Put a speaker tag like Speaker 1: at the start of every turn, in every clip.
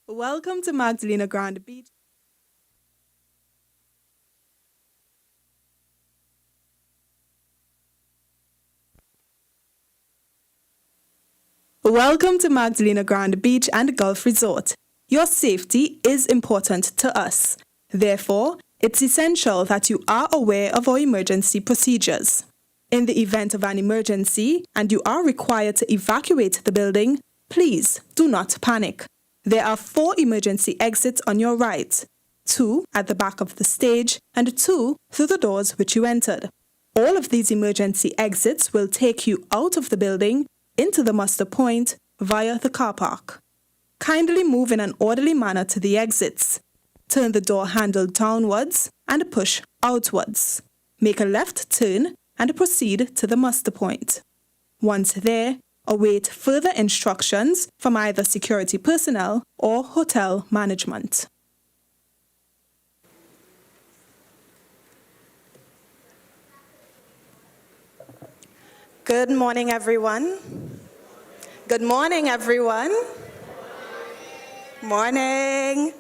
Speaker 1: Welcome to Magdalena Grande Beach. Welcome to Magdalena Grande Beach and Golf Resort. Your safety is important to us. Therefore, it's essential that you are aware of our emergency procedures. In the event of an emergency and you are required to evacuate the building, please do not panic. There are 4 emergency exits on your right, 2 at the back of the stage and 2 through the doors which you entered. All of these emergency exits will take you out of the building into the muster point via the car park. Kindly move in an orderly manner to the exits. Turn the door handle downwards and push outwards. Make a left turn and proceed to the muster point. Once there, await further instructions from either security personnel or hotel management.
Speaker 2: Good morning, everyone. Good morning, everyone. Morning.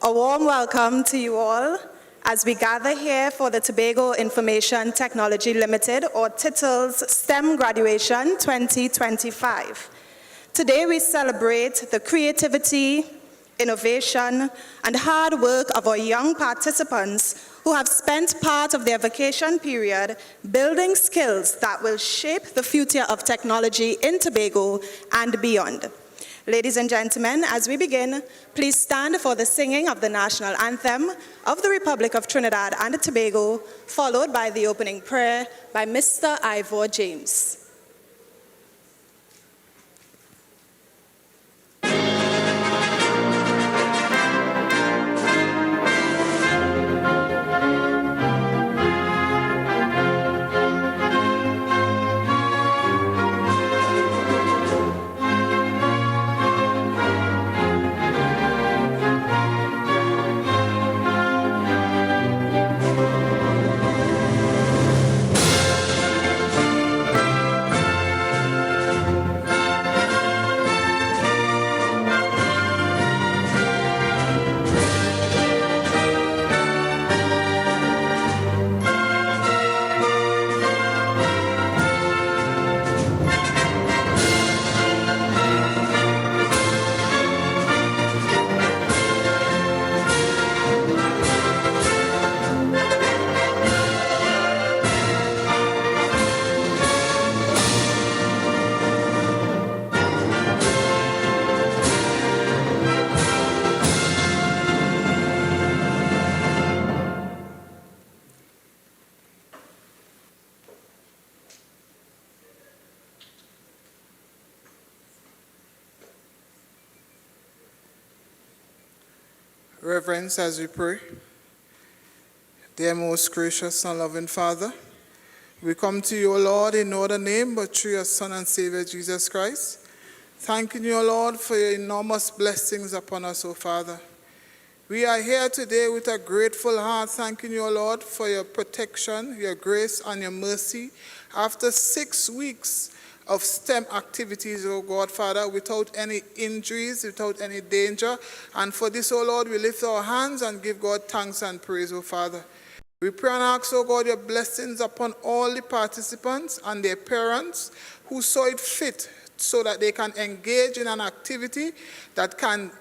Speaker 2: A warm welcome to you all as we gather here for the Tobago Information Technology Limited, or TITL's STEM Graduation 2025. Today we celebrate the creativity, innovation, and hard work of our young participants who have spent part of their vacation period building skills that will shape the future of technology in Tobago and beyond. Ladies and gentlemen, as we begin, please stand for the singing of the national anthem of the Republic of Trinidad and Tobago, followed by the opening prayer by Mr. Ivor James.
Speaker 3: Reverence as we pray. Dear most gracious and loving Father, we come to you, O Lord, in no other name but through your Son and Savior, Jesus Christ. Thanking you, O Lord, for your enormous blessings upon us, O Father. We are here today with a grateful heart, thanking you, O Lord, for your protection, your grace, and your mercy. After 6 weeks of STEM activities, O God, Father, without any injuries, without any danger. And for this, O Lord, we lift our hands and give God thanks and praise, O Father. We pray and ask, O God, your blessings upon all the participants and their parents who saw it fit so that they can engage in an activity that can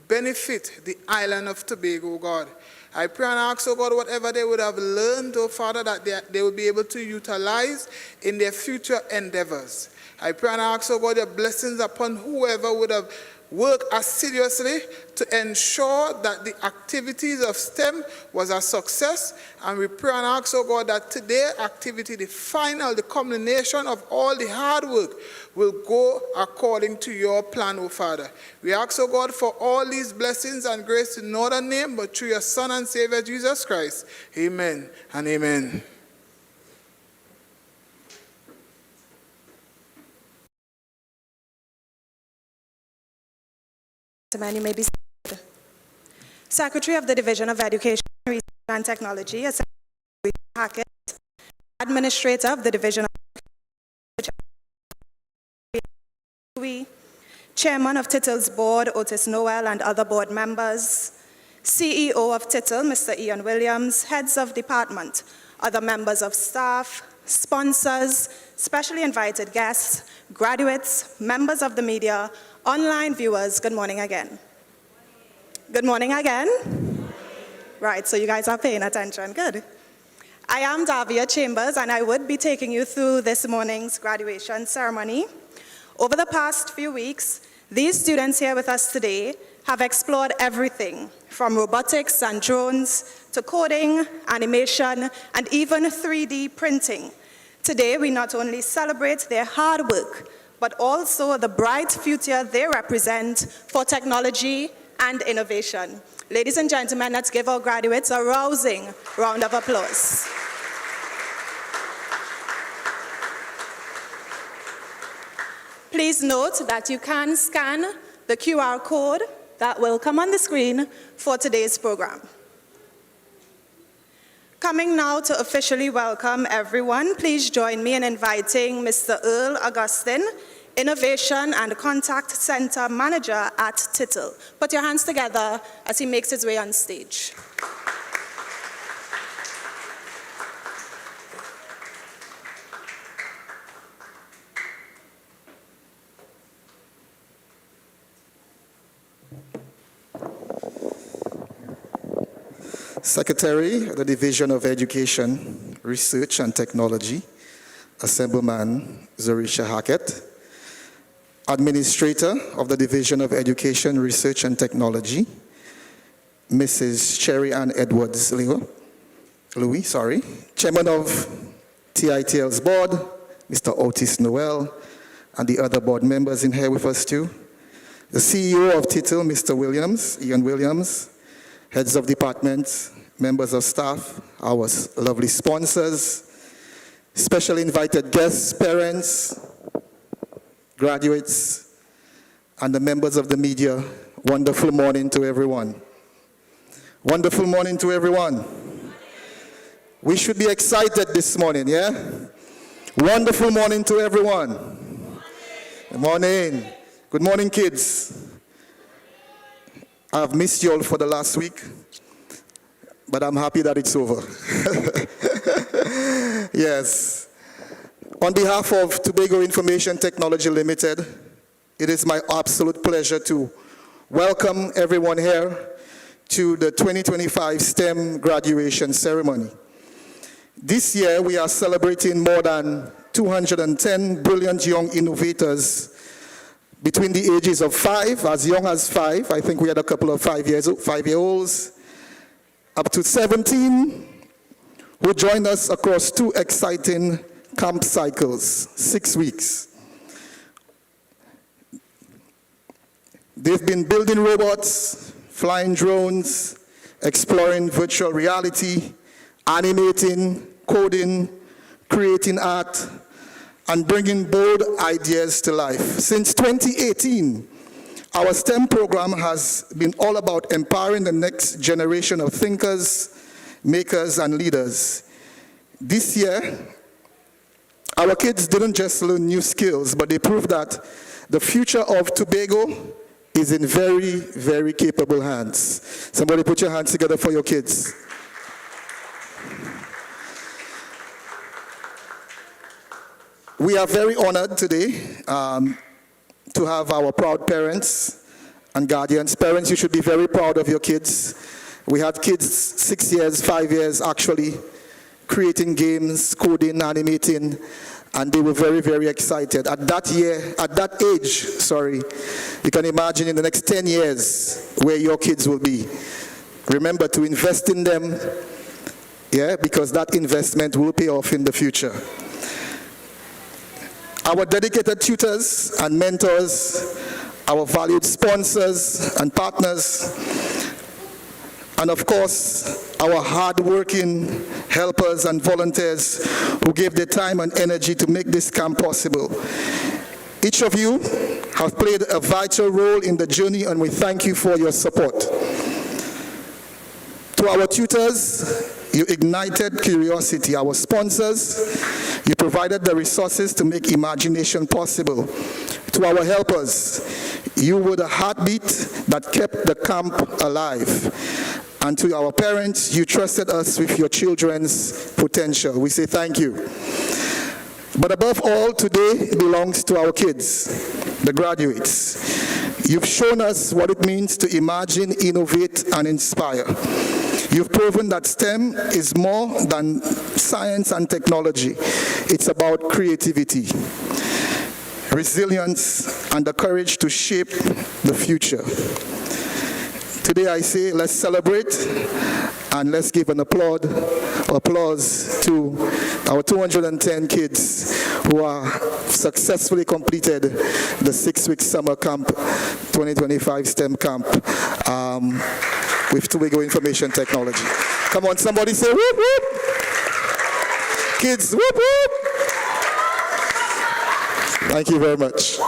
Speaker 3: benefit the island of Tobago, O God. I pray and ask, O God, whatever they would have learned, O Father, that they will be able to utilize in their future endeavors. I pray and ask, O God, your blessings upon whoever would have worked assiduously to ensure that the activities of STEM was a success. And we pray and ask, O God, that today's activity, the culmination of all the hard work, will go according to your plan, O Father. We ask, O God, for all these blessings and grace in no other name but through your Son and Savior, Jesus Christ. Amen and amen.
Speaker 2: You may be seated. Secretary of the Division of Education, Research and Technology, Hackett, Administrator of the Division of Education, Chairman of TITL's Board, Otis Noel, and other board members, CEO of TITL, Mr. Ian Williams, heads of department, other members of staff, sponsors, specially invited guests, graduates, members of the media, online viewers, good morning again. Good morning again. Right, so you guys are paying attention, good. I am Davia Chambers, and I would be taking you through this morning's graduation ceremony. Over the past few weeks, these students here with us today have explored everything from robotics and drones to coding, animation, and even 3D printing. Today, we not only celebrate their hard work, but also the bright future they represent for technology and innovation. Ladies and gentlemen, let's give our graduates a rousing round of applause. Please note that you can scan the QR code that will come on the screen for today's program. Coming now to officially welcome everyone, please join me in inviting Mr. Earl Augustine, Innovation and Contact Center Manager at TITL. Put your hands together as he makes his way on stage.
Speaker 4: Secretary of the Division of Education, Research and Technology, Assemblyman Zorisha Hackett, Administrator of the Division of Education, Research and Technology, Mrs. Cherry Ann Edwards Louis, Chairman of TITL's board, Mr. Otis Noel, and the other board members in here with us too, the CEO of TITL, Mr. Williams, Ian Williams, heads of departments, members of staff, our lovely sponsors, special invited guests, parents, graduates, and the members of the media. Wonderful morning to everyone. Wonderful morning to everyone. We should be excited this morning, yeah? Wonderful morning to everyone. Good morning. Good morning, kids. I've missed you all for the last week, but I'm happy that it's over. Yes. On behalf of Tobago Information Technology Limited, it is my absolute pleasure to welcome everyone here to the 2025 STEM graduation ceremony. This year, we are celebrating more than 210 brilliant young innovators between the ages of 5, as young as 5, I think we had a couple of 5-year-olds, up to 17, who joined us across 2 exciting camp cycles, 6 weeks. They've been building robots, flying drones, exploring virtual reality, animating, coding, creating art, and bringing bold ideas to life. Since 2018, our STEM program has been all about empowering the next generation of thinkers, makers, and leaders. This year, our kids didn't just learn new skills, but they proved that the future of Tobago is in very, very capable hands. Somebody put your hands together for your kids. We are very honored today to have our proud parents and guardians. Parents, you should be very proud of your kids. We had kids 6 years, 5 years actually, creating games, coding, animating, and they were very, very excited. At that age, you can imagine in the next 10 years where your kids will be. Remember to invest in them, because that investment will pay off in the future. Our dedicated tutors and mentors, our valued sponsors and partners, and of course, our hard-working helpers and volunteers who gave their time and energy to make this camp possible. Each of you have played a vital role in the journey, and we thank you for your support. To our tutors, you ignited curiosity. Our sponsors, you provided the resources to make imagination possible. To our helpers, you were the heartbeat that kept the camp alive. And to our parents, you trusted us with your children's potential. We say thank you. But above all, today belongs to our kids, the graduates. You've shown us what it means to imagine, innovate, and inspire. You've proven that STEM is more than science and technology. It's about creativity, resilience, and the courage to shape the future. Today I say let's celebrate and let's give an applause to our 210 kids who are successfully completed the 6-week summer camp, 2025 STEM camp with Tobago Information Technology. Come on, somebody say whoop whoop. Kids, whoop whoop. Thank you very much.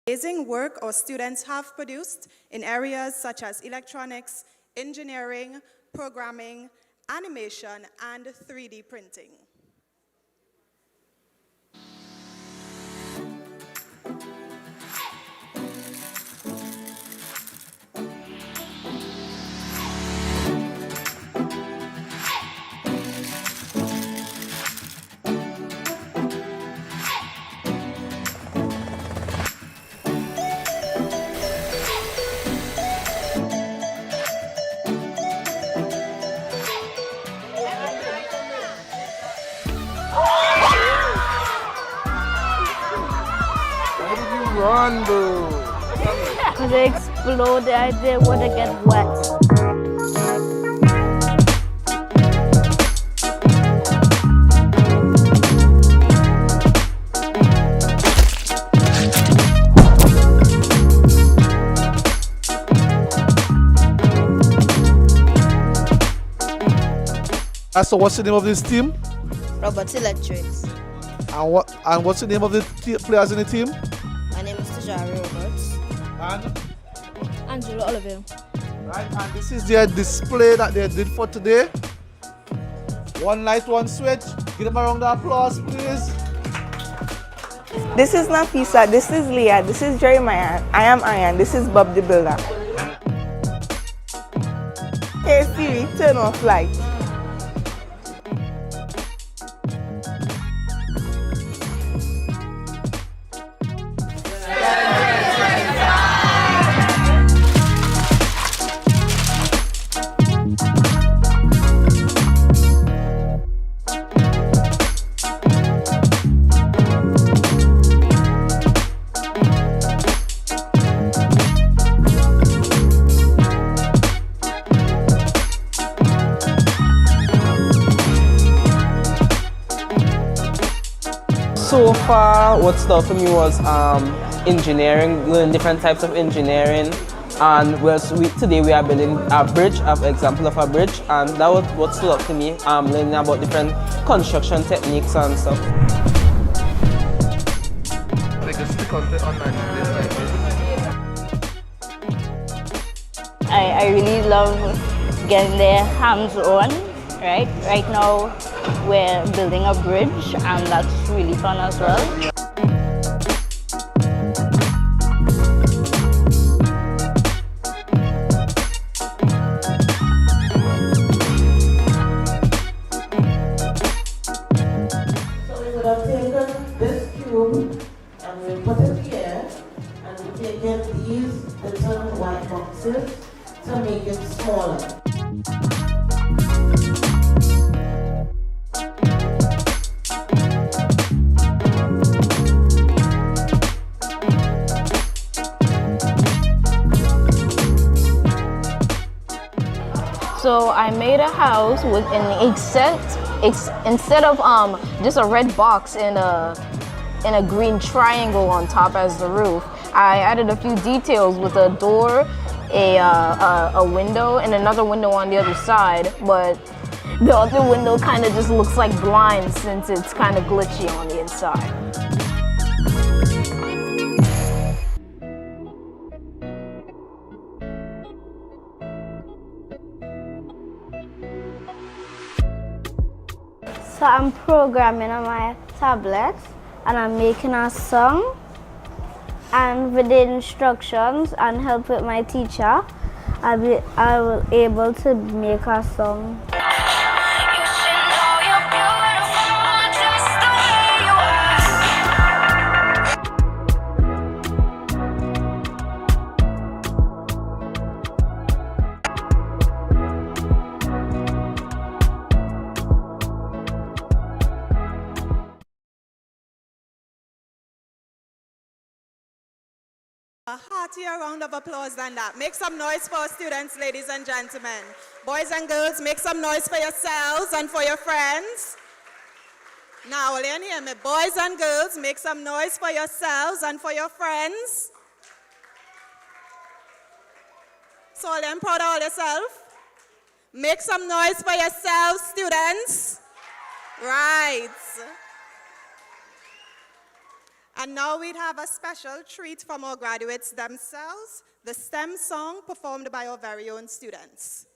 Speaker 2: Amazing work our students have produced in areas such as electronics, engineering, programming, animation, and 3D printing.
Speaker 3: Run, boo!
Speaker 5: Because they explode, I didn't want to get wet.
Speaker 6: So what's the name of this team?
Speaker 7: Robotics.
Speaker 6: And what's the name of the players in the team?
Speaker 7: My name is Tajari Roberts.
Speaker 6: And,
Speaker 5: Angela Oliver.
Speaker 6: right, and this is their display that they did for today. One light, one switch. Give them a round of applause, please.
Speaker 8: This is Nafisa, this is Leah, this is Jeremiah, I am Ian, this is Bob the Builder. Hey Siri, turn off light.
Speaker 9: So far, what stood out for me was engineering, learning different types of engineering. And today we are building a bridge, an example of a bridge, and that was what stood out to me, learning about different construction techniques and stuff.
Speaker 5: I really love getting their hands on, right? Right now we're building a bridge and that's really fun as well.
Speaker 10: So we would have taken this cube and we put it here and we taken these little white boxes to make it smaller.
Speaker 5: So I made a house with instead of just a red box and a green triangle on top as the roof, I added a few details with a door, a window, and another window on the other side. But the other window kind of just looks like blinds since it's kind of glitchy on the inside. So I'm programming on my tablet and I'm making a song, and with the instructions and help with my teacher, I was able to make a song.
Speaker 2: A heartier round of applause than that. Make some noise for our students, ladies and gentlemen. Boys and girls, make some noise for yourselves and for your friends. Now, will you hear me? Boys and girls, make some noise for yourselves and for your friends. So, are you proud of all yourself? Make some noise for yourselves, students. Right. And now we'd have a special treat from our graduates themselves, the STEM song performed by our very own students.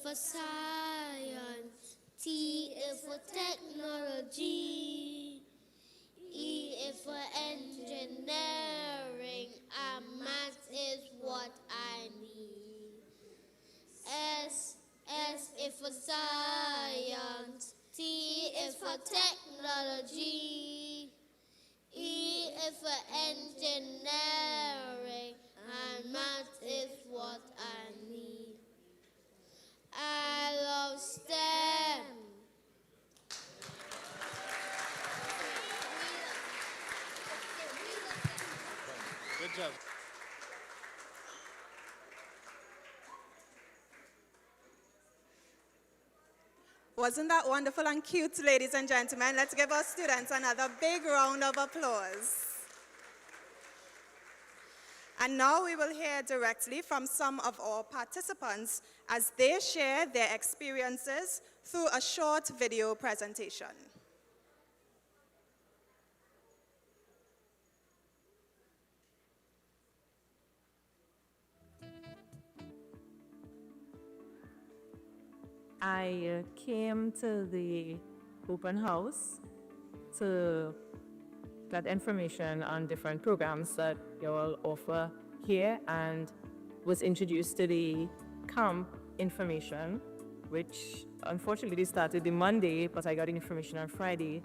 Speaker 11: for science, T is for technology, E is for engineering, and math is what I need. S is for science, T is for technology, E is for engineering, and math is what I need. I love STEM.
Speaker 3: Good job.
Speaker 2: Wasn't that wonderful and cute, ladies and gentlemen? Let's give our students another big round of applause. And now we will hear directly from some of our participants as they share their experiences through a short video presentation.
Speaker 12: I came to the open house to get information on different programs that you all offer here and was introduced to the camp information, which unfortunately started the Monday, but I got information on Friday.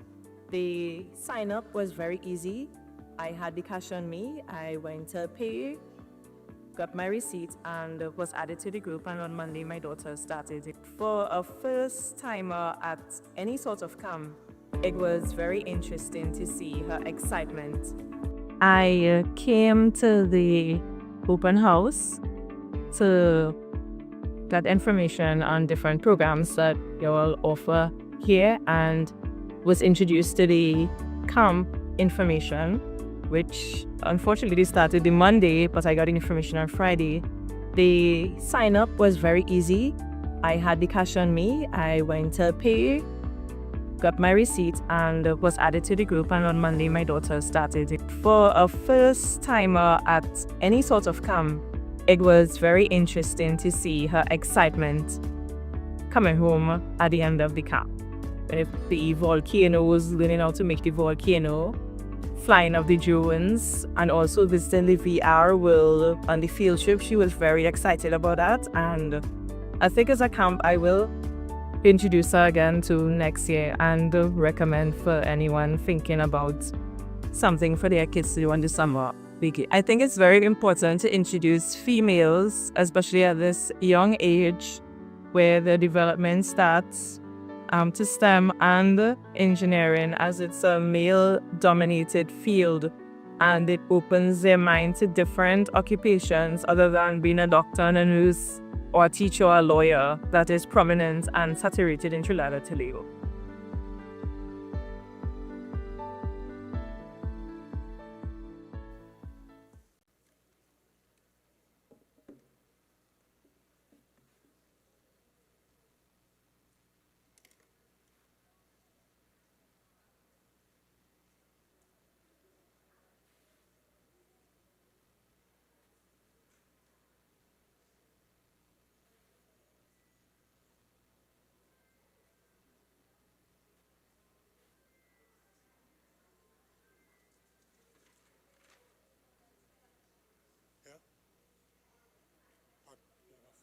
Speaker 12: The sign up was very easy. I had the cash on me. I went to pay, got my receipt, and was added to the group, and on Monday my daughter started. For a first timer at any sort of camp, it was very interesting to see her excitement. I came to the open house to get information on different programs that you all offer here and was introduced to the camp information, which unfortunately started the Monday, but I got information on Friday. The sign up was very easy. I had the cash on me. I went to pay, got my receipt, and was added to the group, and on Monday my daughter started. For a first timer at any sort of camp, it was very interesting to see her excitement coming home at the end of the camp. With the volcanoes, learning how to make the volcano, flying of the drones, and also visiting the VR world on the field trip. She was very excited about that, and I think as a camp I will introduce her again to next year and recommend for anyone thinking about something for their kids to do in the summer. I think it's very important to introduce females, especially at this young age where the development starts, to STEM and engineering, as it's a male-dominated field, and it opens their mind to different occupations other than being a doctor and a nurse or a teacher or a lawyer that is prominent and saturated in Trinidad and Tobago.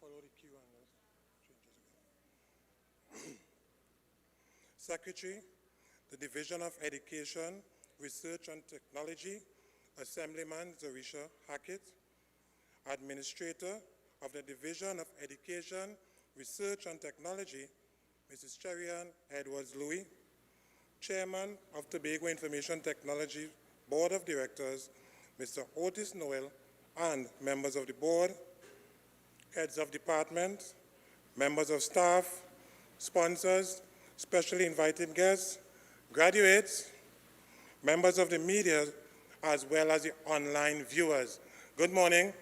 Speaker 13: Follow the cue and change it again. Secretary, the Division of Education, Research and Technology, Assemblyman Zarisha Hackett. Administrator of the Division of Education, Research and Technology, Mrs. Cherian Edwards-Louis. Chairman of Tobago Information Technology Board of Directors, Mr. Otis Noel, and members of the board, heads of department, members of staff, sponsors, specially invited guests, graduates, members of the media, as well as the online viewers. Good morning.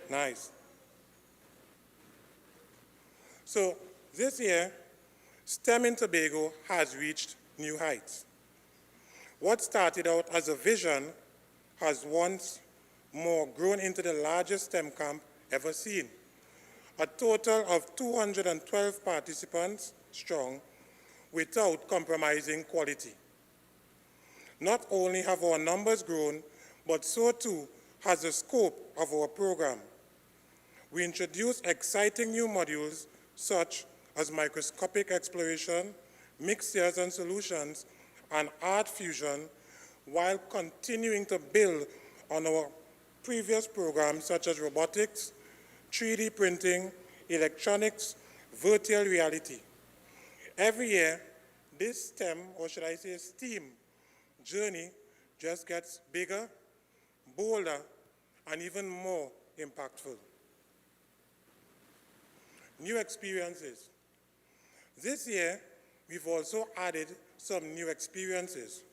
Speaker 13: Nice. So this year, STEM in Tobago has reached new heights. What started out as a vision has once more grown into the largest STEM camp ever seen. a total of 212 participants strong without compromising quality. Not only have our numbers grown, but so too has the scope of our program. We introduced exciting new modules such as microscopic exploration, mixtures and solutions, and art fusion, while continuing to build on our previous programs such as robotics, 3D printing, electronics, virtual reality. Every year, this STEM, or should I say STEAM, journey just gets bigger, bolder, and even more impactful. New experiences. This year, we've also added some new experiences.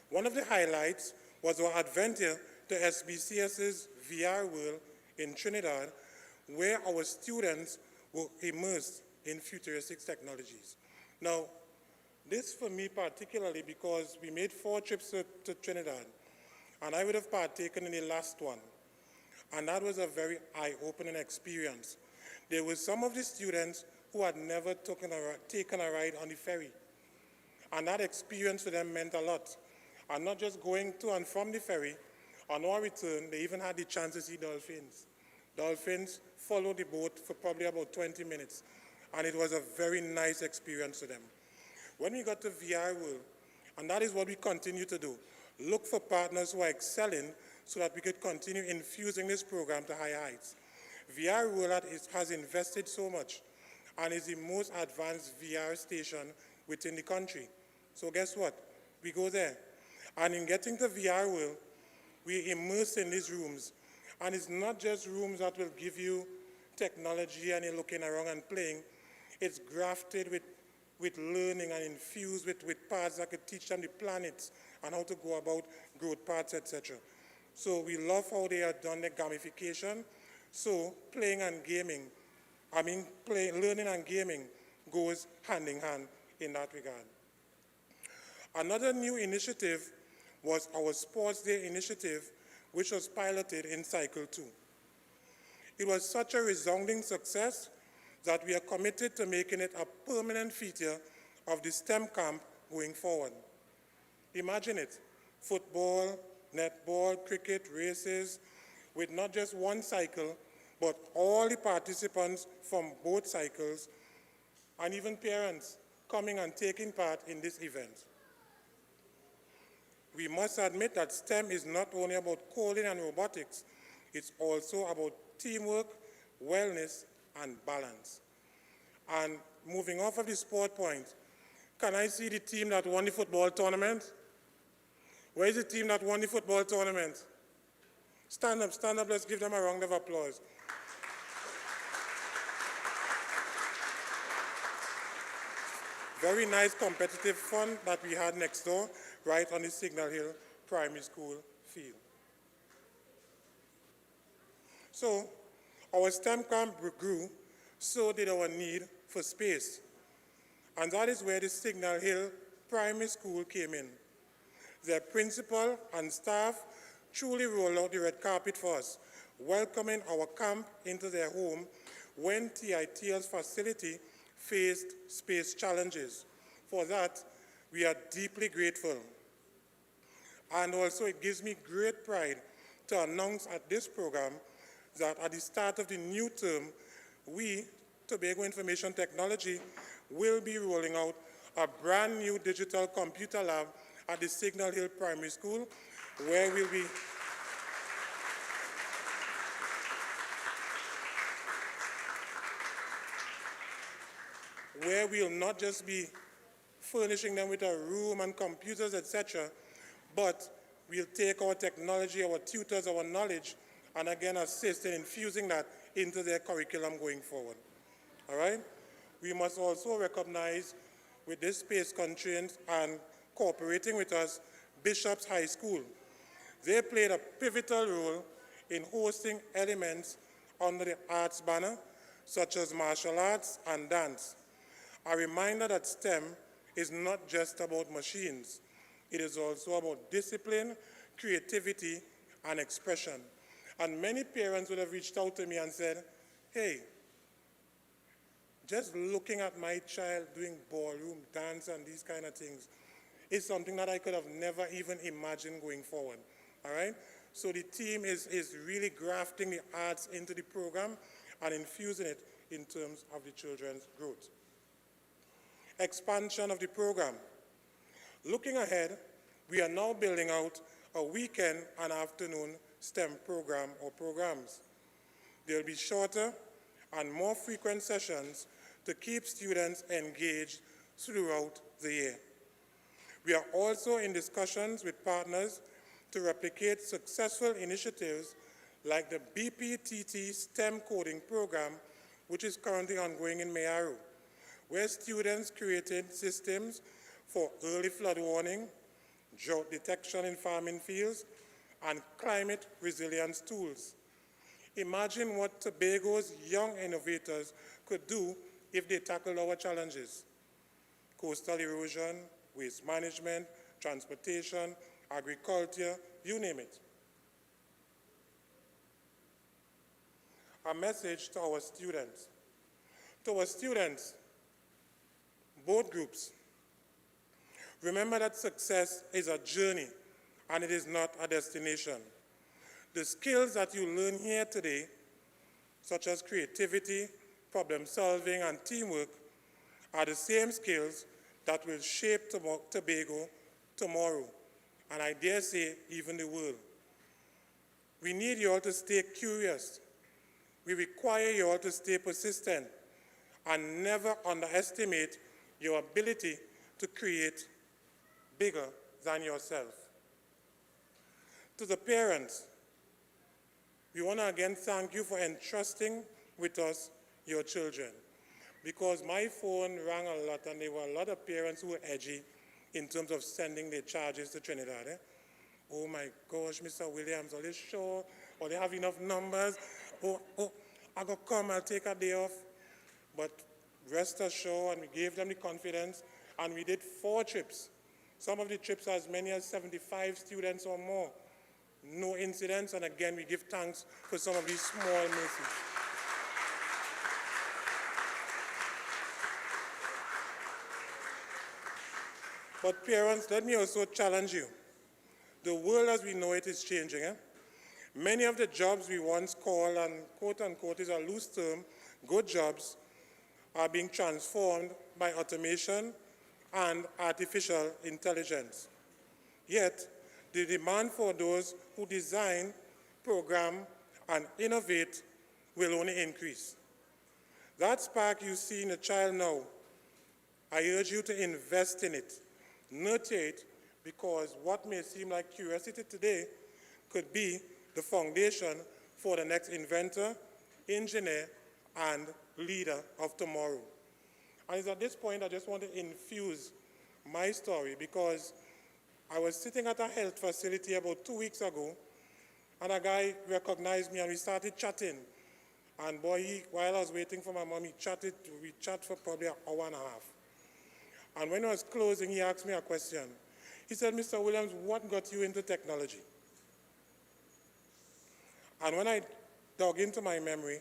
Speaker 13: One of the highlights was our adventure to SBCS's VR world in Trinidad, where our students were immersed in futuristic technologies. Now, this for me particularly because we made 4 trips to Trinidad, and I would have partaken in the last one. And that was a very eye-opening experience. There were some of the students who had never taken a ride on the ferry. And that experience for them meant a lot. And not just going to and from the ferry, on our return, they even had the chance to see dolphins. Dolphins followed the boat for probably about 20 minutes. And it was a very nice experience for them. When we got to VR World, and that is what we continue to do, look for partners who are excelling so that we could continue infusing this program to higher heights. VR World has invested so much and is the most advanced VR station within the country. So guess what? We go there. And in getting to VR World, we immerse in these rooms. And it's not just rooms that will give you technology and you're looking around and playing. It's grafted with learning and infused with parts that could teach them the planets and how to go about growth paths, etc. So we love how they have done the gamification. So learning and gaming goes hand in hand in that regard. Another new initiative was our Sports Day initiative, which was piloted in Cycle 2. It was such a resounding success that we are committed to making it a permanent feature of the STEM camp going forward. Imagine it, football, netball, cricket, races, with not just one cycle, but all the participants from both cycles, and even parents coming and taking part in this event. We must admit that STEM is not only about coding and robotics, it's also about teamwork, wellness, and balance. And moving off of the sport point, can I see the team that won the football tournament? Where is the team that won the football tournament? Stand up, let's give them a round of applause. Very nice competitive fun that we had next door, right on the Signal Hill Primary School field. So, our STEM camp grew, so did our need for space. And that is where the Signal Hill Primary School came in. Their principal and staff truly rolled out the red carpet for us, welcoming our camp into their home when TITL's facility faced space challenges. For that, we are deeply grateful. And also it gives me great pride to announce at this program that at the start of the new term, we, Tobago Information Technology, will be rolling out a brand new digital computer lab at the Signal Hill Primary School, where we'll not just be furnishing them with a room and computers, etc., but we'll take our technology, our tutors, our knowledge, and again assist in infusing that into their curriculum going forward. All right? We must also recognize with this space constraint and cooperating with us, Bishop's High School. They played a pivotal role in hosting elements under the arts banner, such as martial arts and dance. A reminder that STEM is not just about machines. It is also about discipline, creativity, and expression. And many parents would have reached out to me and said, hey, just looking at my child doing ballroom dance and these kind of things is something that I could have never even imagined going forward, all right? So the team is really grafting the arts into the program and infusing it in terms of the children's growth. Expansion of the program. Looking ahead, we are now building out a weekend and afternoon STEM program or programs. There will be shorter and more frequent sessions to keep students engaged throughout the year. We are also in discussions with partners to replicate successful initiatives like the BPTT STEM coding program, which is currently ongoing in Mayaro, where students created systems for early flood warning, drought detection in farming fields, and climate resilience tools. Imagine what Tobago's young innovators could do if they tackled our challenges: coastal erosion, waste management, transportation, agriculture, you name it. A message to our students. To our students, both groups, remember that success is a journey and it is not a destination. The skills that you learn here today, such as creativity, problem solving, and teamwork, are the same skills that will shape Tobago tomorrow, and I dare say even the world. We need you all to stay curious. We require you all to stay persistent and never underestimate your ability to create bigger than yourself. To the parents, we want to again thank you for entrusting with us your children, because my phone rang a lot and there were a lot of parents who were edgy in terms of sending their charges to Trinidad. Oh my gosh, Mr. Williams, are they sure? Or they have enough numbers? Oh, I got to come, I'll take a day off. But rest assured, and we gave them the confidence, and we did 4 trips. Some of the trips as many as 75 students or more. No incidents, and again, we give thanks for some of these small mercies. But parents, let me also challenge you. The world as we know it is changing. Many of the jobs we once called, and quote unquote is a loose term, good jobs, are being transformed by automation and artificial intelligence. Yet, the demand for those who design, program, and innovate will only increase. That spark you see in a child now, I urge you to invest in it, nurture it, because what may seem like curiosity today could be the foundation for the next inventor, engineer, and leader of tomorrow. And it's at this point I just want to infuse my story, because I was sitting at a health facility about 2 weeks ago, and a guy recognized me and we started chatting. And boy, while I was waiting for my mom, we chatted for probably an hour and a half. And when I was closing, he asked me a question. He said, Mr. Williams, what got you into technology? And when I dug into my memory,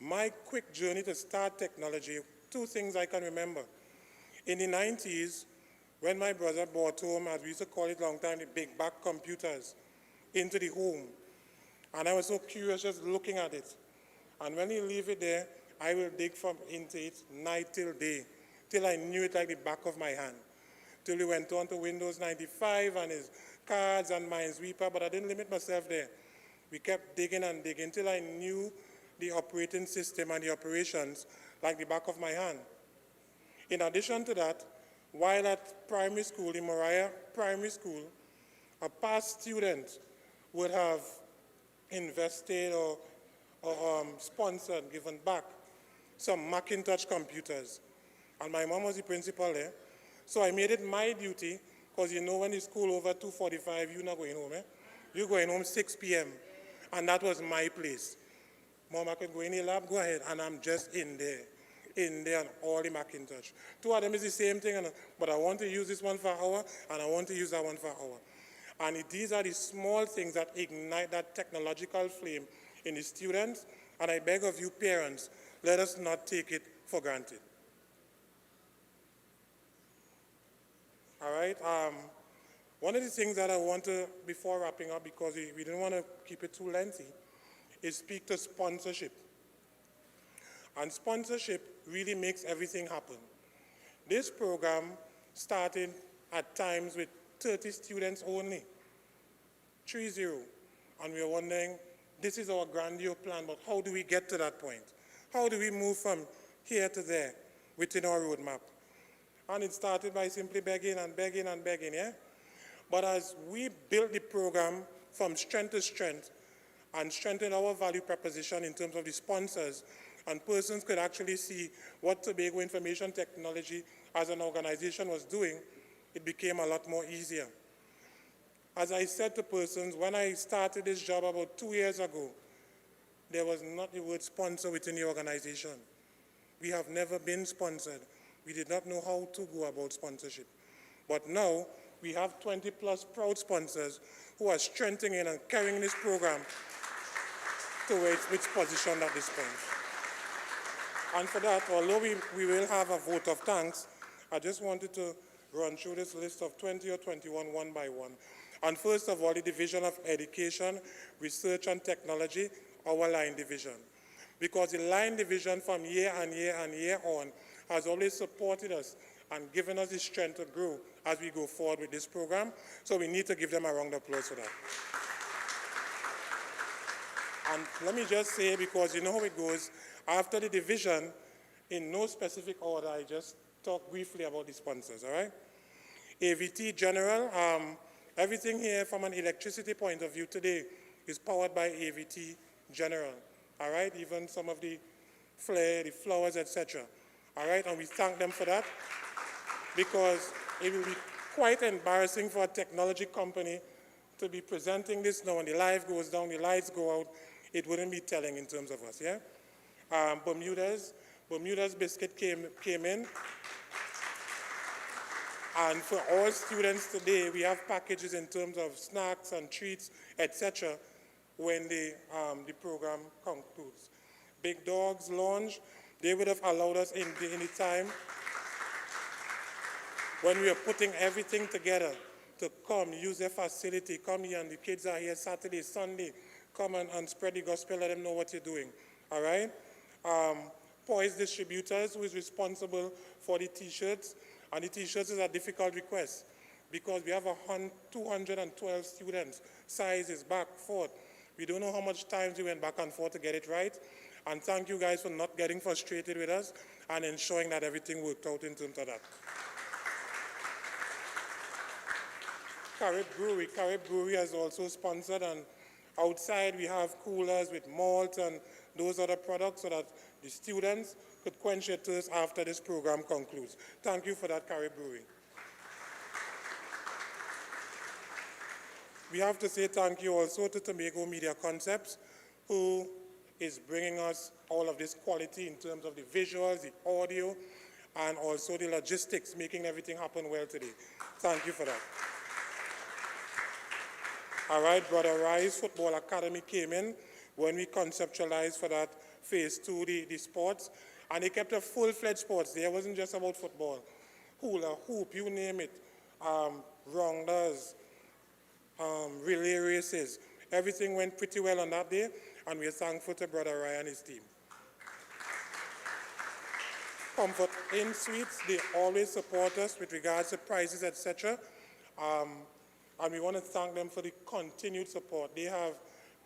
Speaker 13: my quick journey to start technology, 2 things I can remember. In the 90s, when my brother brought home, as we used to call it a long time, the big back computers into the home. And I was so curious just looking at it. And when he leave it there, I will dig into it night till day, till I knew it like the back of my hand. Till we went on to Windows 95 and his cards and Minesweeper, but I didn't limit myself there. We kept digging and digging till I knew the operating system and the operations like the back of my hand. In addition to that, while at primary school, in Moriah Primary School, a past student would have invested or sponsored, given back some Macintosh computers. And my mom was the principal there. So I made it my duty, because you know when the school over 2:45, you're not going home. You're going home 6 p.m. And that was my place. Mom, I could go in the lab, go ahead. And I'm just in there on all the Macintosh. 2 of them is the same thing, but I want to use this one for an hour, and I want to use that one for an hour. And these are the small things that ignite that technological flame in the students. And I beg of you, parents, let us not take it for granted. All right. One of the things that I want to, before wrapping up, because we didn't want to keep it too lengthy, is speak to sponsorship. And sponsorship really makes everything happen. This program started at times with 30 students only, 30. And we were wondering, this is our grandeur plan, but how do we get to that point? How do we move from here to there within our roadmap? And it started by simply begging and begging and begging, yeah? But as we built the program from strength to strength and strengthened our value proposition in terms of the sponsors, and persons could actually see what Tobago Information Technology as an organization was doing, it became a lot more easier. As I said to persons, when I started this job about 2 years ago, there was not the word sponsor within the organization. We have never been sponsored. We did not know how to go about sponsorship. But now, we have 20 plus proud sponsors who are strengthening and carrying this program to where it's positioned at this point. And for that, although we will have a vote of thanks, I just wanted to run through this list of 20 or 21 one by one. And first of all, the Division of Education, Research and Technology, our line division. Because the line division from year and year and year on has always supported us and given us the strength to grow as we go forward with this program. So we need to give them a round of applause for that. And let me just say, because you know how it goes, after the division, in no specific order, I just talk briefly about the sponsors, all right? AVT General, everything here from an electricity point of view today is powered by AVT General, all right? Even some of the flare, the flowers, etc. All right, and we thank them for that, because it will be quite embarrassing for a technology company to be presenting this now when the light goes down, the lights go out. It wouldn't be telling in terms of us, yeah? Bermuda's Biscuit came in. And for all students today, we have packages in terms of snacks and treats, etc., when the program concludes. Big Dogs Lounge, they would have allowed us in the time when we are putting everything together to come, use their facility, come here, and the kids are here Saturday, Sunday, come and spread the gospel, let them know what you're doing, all right? Poise Distributors, who is responsible for the T-shirts, and the T-shirts is a difficult request because we have 212 students, sizes, back, forth. We don't know how much time we went back and forth to get it right, and thank you guys for not getting frustrated with us and ensuring that everything worked out in terms of that. Carib Brewery has also sponsored, and outside we have coolers with malt and those other products so that the students could quench their thirst after this program concludes. Thank you for that, Carib Brewery. We have to say thank you also to Tobago Media Concepts, who is bringing us all of this quality in terms of the visuals, the audio, and also the logistics, making everything happen well today. Thank you for that. All right, Brother Rise Football Academy came in when we conceptualized for that phase 2, the sports, and they kept a full-fledged sports there. It wasn't just about football. Hula, hoop, you name it, rounders, relay races. Everything went pretty well on that day, and we are thankful to Brother Ryan and his team. Comfort Inn Suites, they always support us with regards to prices, etc. And we want to thank them for the continued support. They have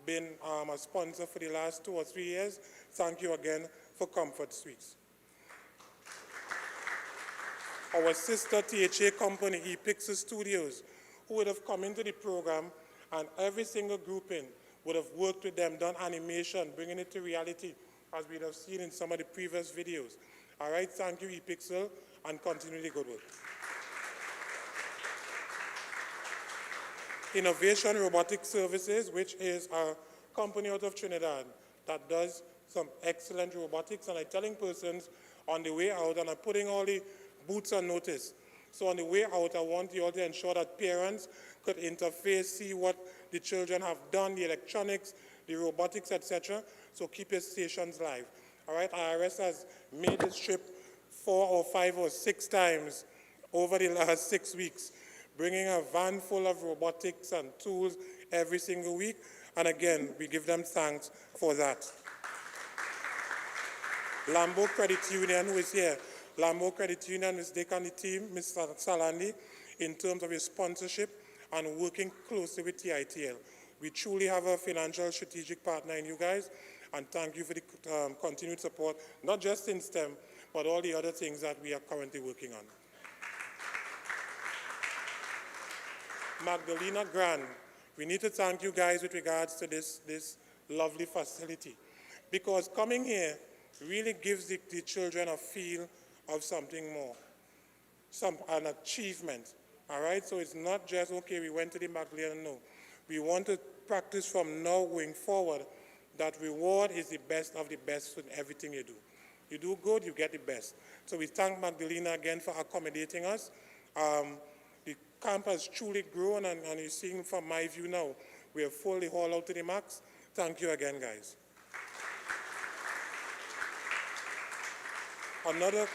Speaker 13: been a sponsor for the last 2 or 3 years. Thank you again for Comfort Suites. Our sister THA company, ePixel Studios, who would have come into the program, and every single grouping would have worked with them, done animation, bringing it to reality, as we'd have seen in some of the previous videos. All right, thank you, ePixel, and continue the good work. Innovation Robotics Services, which is a company out of Trinidad that does some excellent robotics, and I'm telling persons on the way out, and I'm putting all the booths on notice. So on the way out, I want you all to ensure that parents could interface, see what the children have done, the electronics, the robotics, etc. So keep your stations live. All right, IRS has made this trip 4 or 5 or 6 times over the last 6 weeks, bringing a van full of robotics and tools every single week. And again, we give them thanks for that. Lambo Credit Union, who is here. Lambo Credit Union, Ms. Dick and the team, Mr. Salandi, in terms of your sponsorship and working closely with TITL. We truly have a financial strategic partner in you guys, and thank you for the continued support, not just in STEM, but all the other things that we are currently working on. Magdalena Grant, we need to thank you guys with regards to this lovely facility, because coming here really gives the children a feel of something more, an achievement, all right? So it's not just, okay, we went to the Magdalena, no. We want to practice from now going forward that reward is the best of the best in everything you do. You do good, you get the best. So we thank Magdalena again for accommodating us. The camp has truly grown, and you're seeing from my view now, we are fully hauled out to the max. Thank you again, guys. Another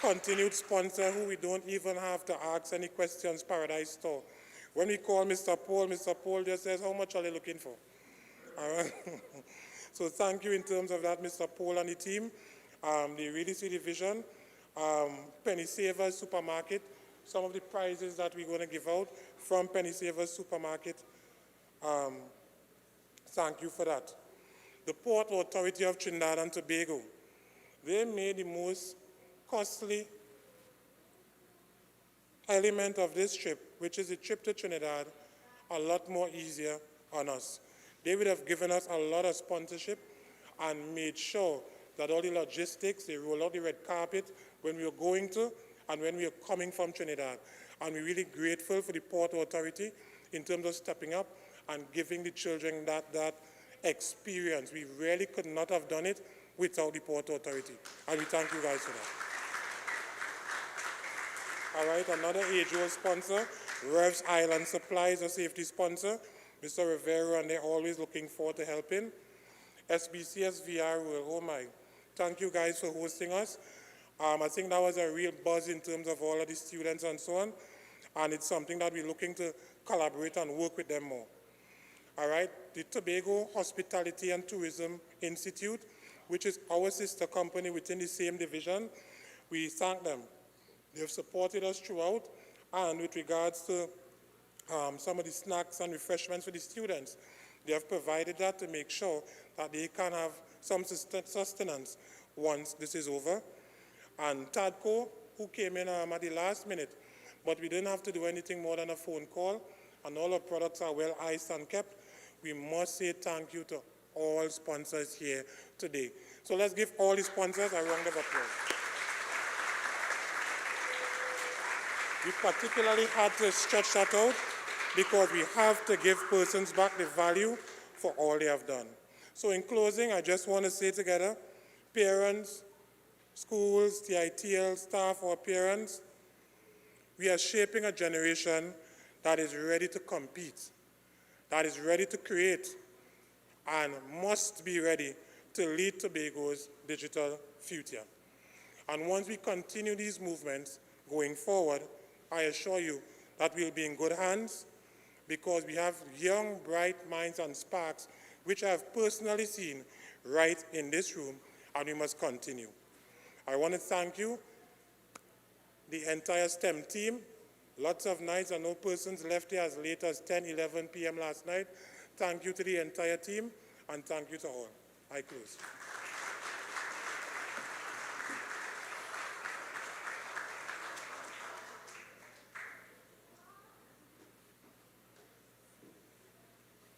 Speaker 13: continued sponsor who we don't even have to ask any questions, Paradise Store. When we call Mr. Paul just says, how much are they looking for? All right. So thank you in terms of that, Mr. Paul and the team. They really see the vision. Penny Savers Supermarket, some of the prizes that we're going to give out from Penny Savers Supermarket. Thank you for that. The Port Authority of Trinidad and Tobago, they made the most costly element of this trip, which is the trip to Trinidad, a lot more easier on us. They would have given us a lot of sponsorship and made sure that all the logistics, they roll out the red carpet when we were going to and when we were coming from Trinidad. And we're really grateful for the Port Authority in terms of stepping up and giving the children that experience. We really could not have done it without the Port Authority. And we thank you guys for that. All right, another age-old sponsor, Revs Island Supplies, a safety sponsor, Mr. Rivero, and they're always looking forward to helping. SBCS VR World, oh my. Thank you guys for hosting us. I think that was a real buzz in terms of all of the students and so on. And it's something that we're looking to collaborate and work with them more. All right, the Tobago Hospitality and Tourism Institute, which is our sister company within the same division, we thank them. They have supported us throughout, and with regards to some of the snacks and refreshments for the students, they have provided that to make sure that they can have some sustenance once this is over. And TADCO, who came in at the last minute, but we didn't have to do anything more than a phone call, and all our products are well iced and kept. We must say thank you to all sponsors here today. So let's give all the sponsors a round of applause. We particularly had to stretch that out because we have to give persons back the value for all they have done. So in closing, I just want to say together, parents, schools, TITL, staff, or parents, we are shaping a generation that is ready to compete, that is ready to create, and must be ready to lead Tobago's digital future. And once we continue these movements going forward, I assure you that we'll be in good hands because we have young, bright minds and sparks, which I have personally seen right in this room, and we must continue. I want to thank you, the entire STEM team. Lots of nights, and no persons left here as late as 10, 11 p.m. last night. Thank you to the entire team, and thank you to all. I close.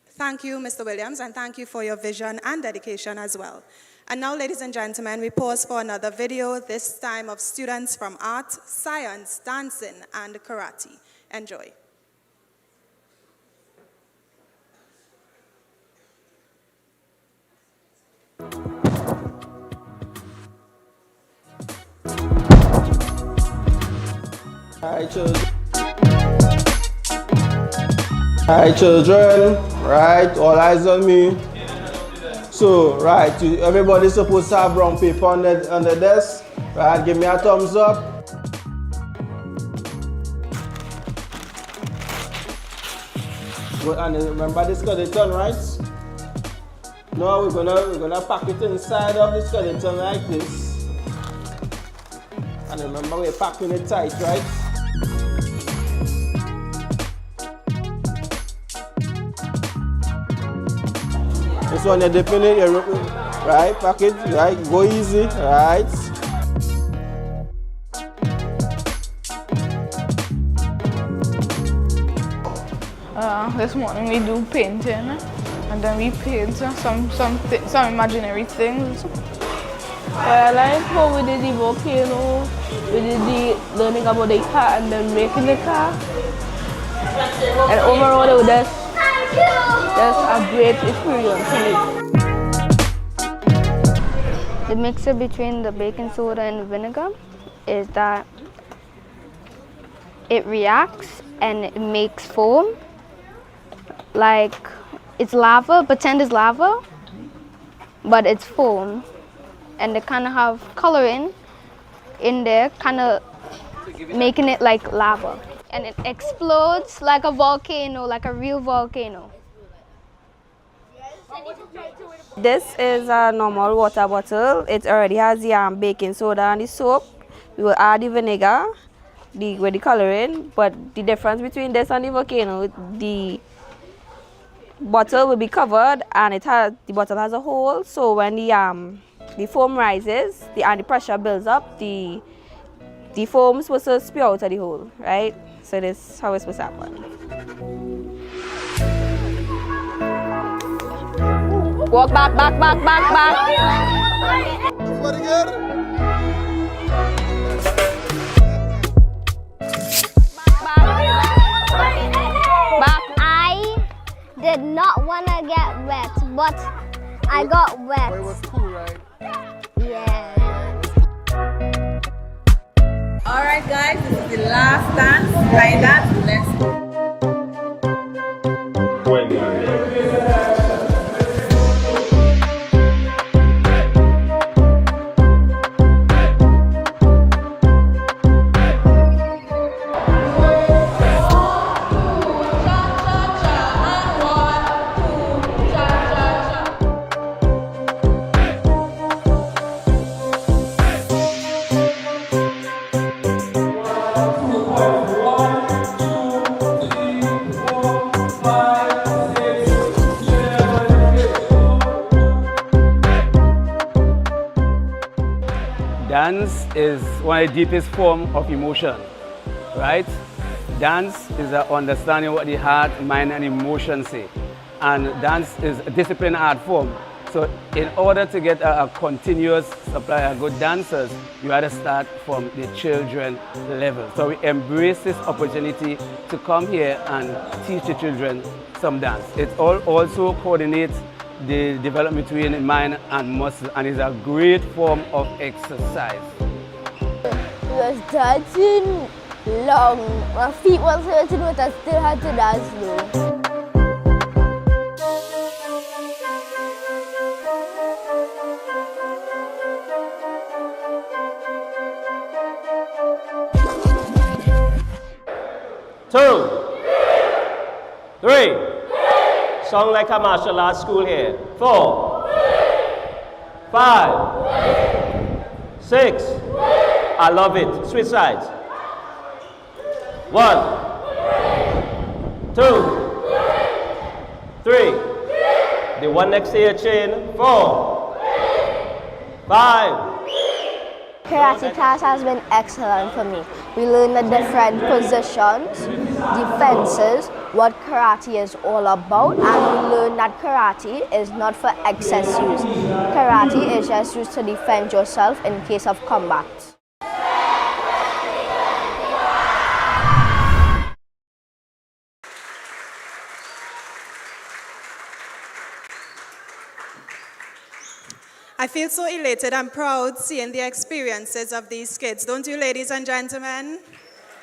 Speaker 2: Thank you, Mr. Williams, and thank you for your vision and dedication as well. And now, ladies and gentlemen, we pause for another video, this time of students from art, science, dancing, and karate. Enjoy.
Speaker 9: Hi children. Hi children, right, all eyes on me. So, right, everybody's supposed to have brown paper on the desk. Right, give me a thumbs up. Good, and remember the skeleton, right? Now we're gonna pack it inside of the skeleton like this. And remember we're packing it tight, right? This one you're dipping it, right? Pack it, right? Go easy, right?
Speaker 8: This morning we do painting, and then we paint some imaginary things. I like how we did the volcano, we did the learning about the car and then making the car. And overall it was just a great experience for me.
Speaker 14: The mixture between the baking soda and vinegar is that it reacts and it makes foam. Like it's lava, pretend it's lava, but it's foam. And they kind of have coloring in there, kind of making it like lava. And it explodes like a volcano, like a real volcano.
Speaker 15: This is a normal water bottle. It already has the baking soda and the soap. We will add the vinegar with the coloring, but the difference between this and the volcano, the bottle will be covered and the bottle has a hole, so when the foam rises and the pressure builds up, the foam is supposed to spew out of the hole, right? So this is how it's supposed to happen. Walk back.
Speaker 4: Everybody good?
Speaker 14: Back. I did not want to get wet, but I got wet.
Speaker 4: But it was cool, right?
Speaker 14: Yeah.
Speaker 16: All right, guys, this is the last dance. Line dance. Let's go.
Speaker 9: Dance is one of the deepest forms of emotion, right? Dance is an understanding what the heart, mind, and emotion say. And dance is a disciplined art form. So in order to get a continuous supply of good dancers, you have to start from the children level. So we embrace this opportunity to come here and teach the children some dance. It also coordinates the development between mind and muscle, and is a great form of exercise.
Speaker 14: We was dancing long. My feet was hurting, but I still had to dance slow.
Speaker 17: Two, three. Song like a martial arts school here. 4, 5, 6. I love it. Switch sides. 1, 2, 3. The one next to your chain. 4, 5.
Speaker 14: Karate class has been excellent for me. We learn the different positions, defenses, what karate is all about, and we learn that karate is not for excess use. Karate is just used to defend yourself in case of combat.
Speaker 2: I feel so elated and proud seeing the experiences of these kids. Don't you, ladies and gentlemen?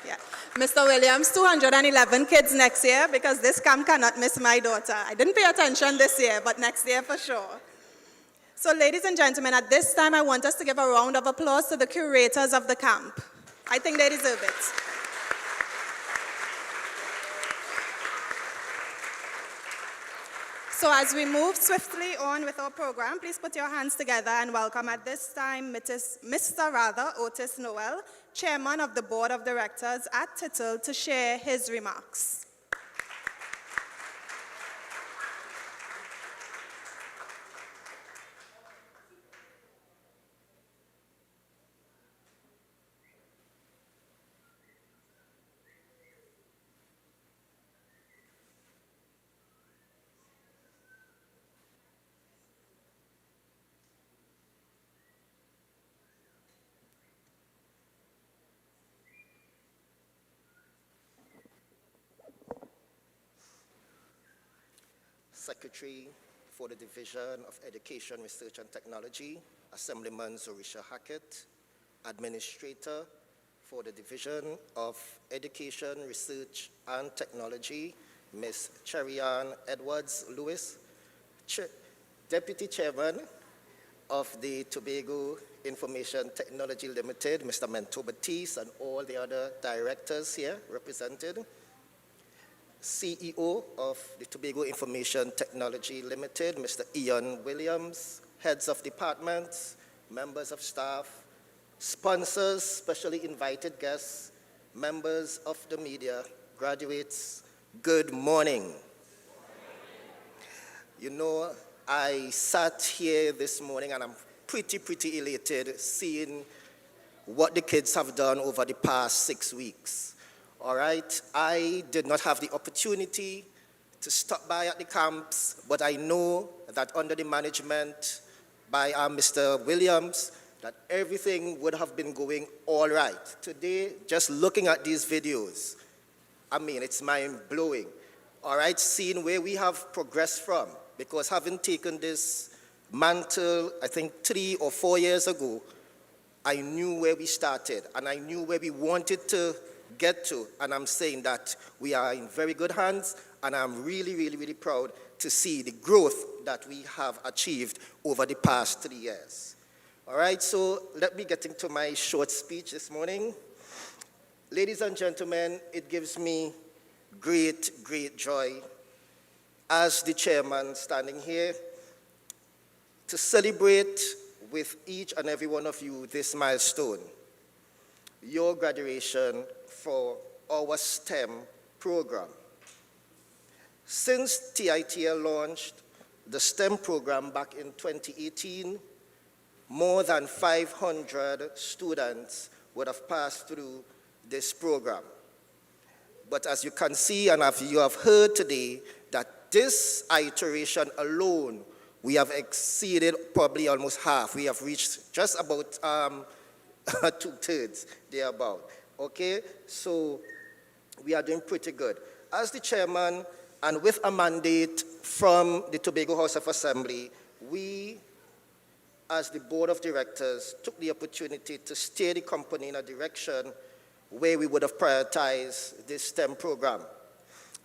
Speaker 2: Yeah. Mr. Williams, 211 kids next year, because this camp cannot miss my daughter. I didn't pay attention this year, but next year for sure. So ladies and gentlemen, at this time, I want us to give a round of applause to the curators of the camp. I think they deserve it. So as we move swiftly on with our program, please put your hands together and welcome at this time Mr. Otis Noel, Chairman of the Board of Directors at TITL, to share his remarks.
Speaker 18: Secretary for the Division of Education, Research and Technology, Assemblyman Zorisha Hackett, Administrator for the Division of Education, Research and Technology, Ms. Cherry-Ann Edwards-Lewis, Deputy Chairman of the Tobago Information Technology Limited, Mr. Mento Batiste, and all the other directors here represented, CEO of the Tobago Information Technology Limited, Mr. Ian Williams, heads of departments, members of staff, sponsors, specially invited guests, members of the media, graduates, good morning. You know, I sat here this morning and I'm pretty elated seeing what the kids have done over the past 6 weeks. All right, I did not have the opportunity to stop by at the camps, but I know that under the management by Mr. Williams, that everything would have been going all right. Today, just looking at these videos, I mean, it's mind-blowing. All right, seeing where we have progressed from, because having taken this mantle, I think 3 or 4 years ago, I knew where we started, and I knew where we wanted to get to, and I'm saying that we are in very good hands, and I'm really proud to see the growth that we have achieved over the past 3 years. All right, so let me get into my short speech this morning. Ladies and gentlemen, it gives me great joy as the chairman standing here to celebrate with each and every one of you this milestone, your graduation for our STEM program. Since TITL launched the STEM program back in 2018, more than 500 students would have passed through this program. But as you can see, and as you have heard today, that this iteration alone, we have exceeded probably almost half. We have reached just about 2/3 thereabout. Okay, so we are doing pretty good. As the chairman, and with a mandate from the Tobago House of Assembly, we, as the board of directors, took the opportunity to steer the company in a direction where we would have prioritized this STEM program.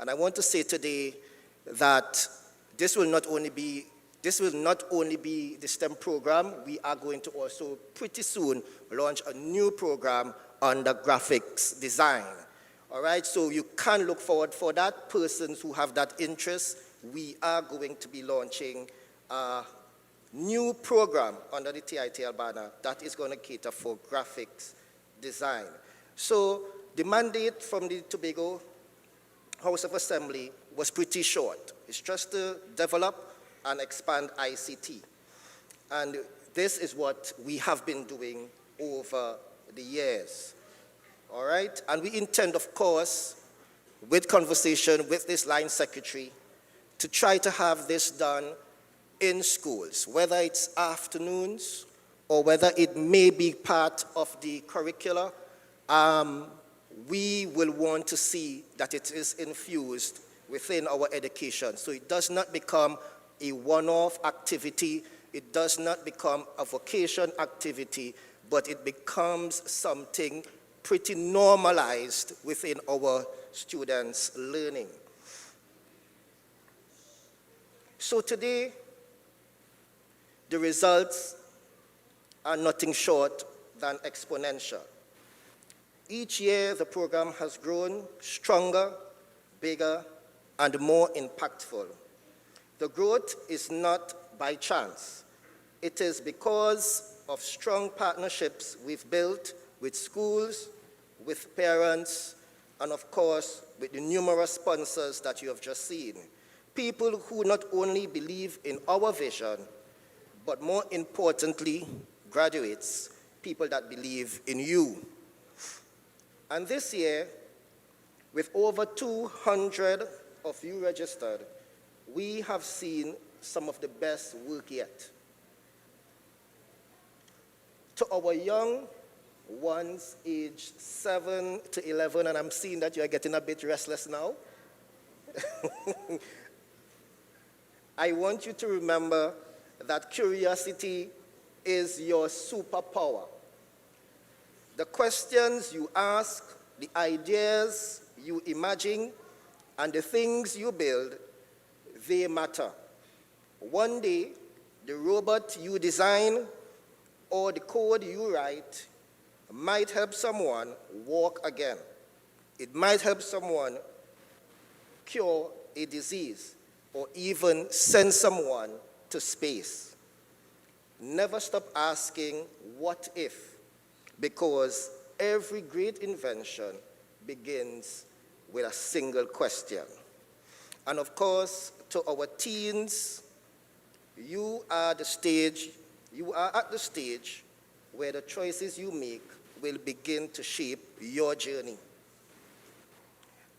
Speaker 18: And I want to say today that this will not only be the STEM program, we are going to also pretty soon launch a new program under graphics design. All right, so you can look forward for that. Persons who have that interest, we are going to be launching a new program under the TITL banner that is going to cater for graphics design. So the mandate from the Tobago House of Assembly was pretty short. It's just to develop and expand ICT. And this is what we have been doing over the years. All right? And we intend, of course, with conversation with this line secretary, to try to have this done in schools, whether it's afternoons or whether it may be part of the curricula. We will want to see that it is infused within our education. So it does not become a one-off activity. It does not become a vocation activity, but it becomes something pretty normalized within our students' learning. So today, The results are nothing short than exponential. Each year, the program has grown stronger, bigger, and more impactful. The growth is not by chance. It is because of strong partnerships we've built with schools, with parents, and of course, with the numerous sponsors that you have just seen. People who not only believe in our vision, but more importantly, graduates, people that believe in you. And this year, with over 200 of you registered, we have seen some of the best work yet. To our young ones aged 7 to 11, and I'm seeing that you're getting a bit restless now, I want you to remember that curiosity is your superpower. The questions you ask, the ideas you imagine, and the things you build, they matter. One day, the robot you design or the code you write might help someone walk again. It might help someone cure a disease or even send someone to space. Never stop asking, what if? Because every great invention begins with a single question. And of course, to our teens, you are at the stage where the choices you make will begin to shape your journey.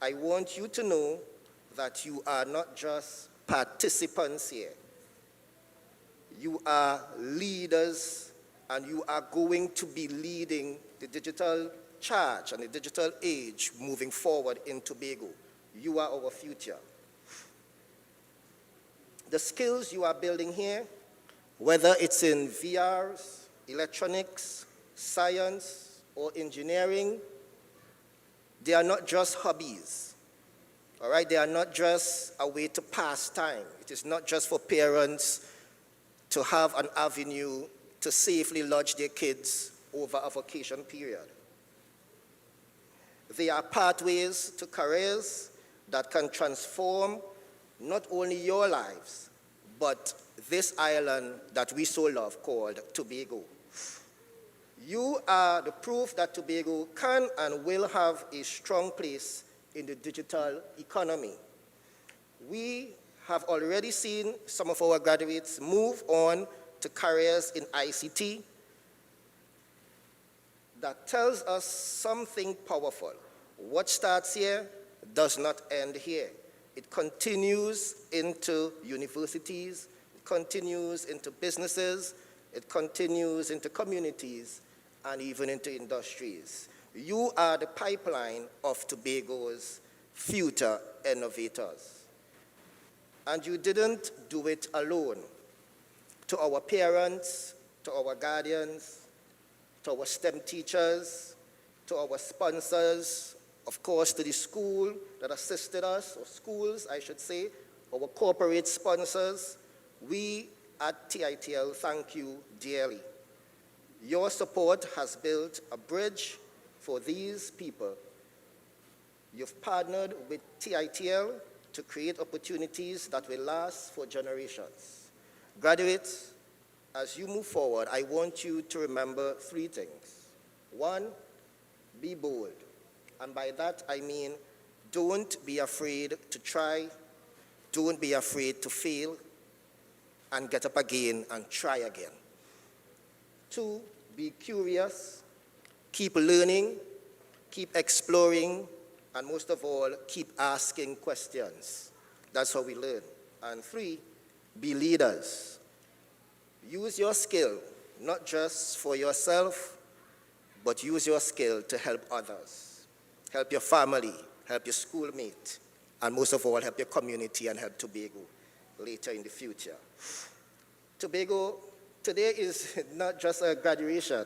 Speaker 18: I want you to know that you are not just participants here. You are leaders, and you are going to be leading the digital charge and the digital age moving forward in Tobago. You are our future. The skills you are building here, whether it's in VRs, electronics, science, or engineering, they are not just hobbies. All right, they are not just a way to pass time. It is not just for parents to have an avenue to safely lodge their kids over a vacation period. They are pathways to careers that can transform not only your lives, but this island that we so love called Tobago. You are the proof that Tobago can and will have a strong place in the digital economy. We have already seen some of our graduates move on to careers in ICT. That tells us something powerful. What starts here does not end here. It continues into universities, it continues into businesses, it continues into communities, and even into industries. You are the pipeline of Tobago's future innovators. And you didn't do it alone. To our parents, to our guardians, to our STEM teachers, to our sponsors, of course, to the school that assisted us, or schools, I should say, our corporate sponsors, we at TITL thank you dearly. Your support has built a bridge for these people. You've partnered with TITL to create opportunities that will last for generations. Graduates, as you move forward, I want you to remember three things. One, be bold. And by that, I mean, don't be afraid to try, don't be afraid to fail, and get up again and try again. Two, be curious, keep learning, keep exploring, and most of all, keep asking questions. That's how we learn. And three, be leaders. Use your skill, not just for yourself, but use your skill to help others. Help your family, help your schoolmate, and most of all, help your community and help Tobago later in the future. Tobago, today is not just a graduation.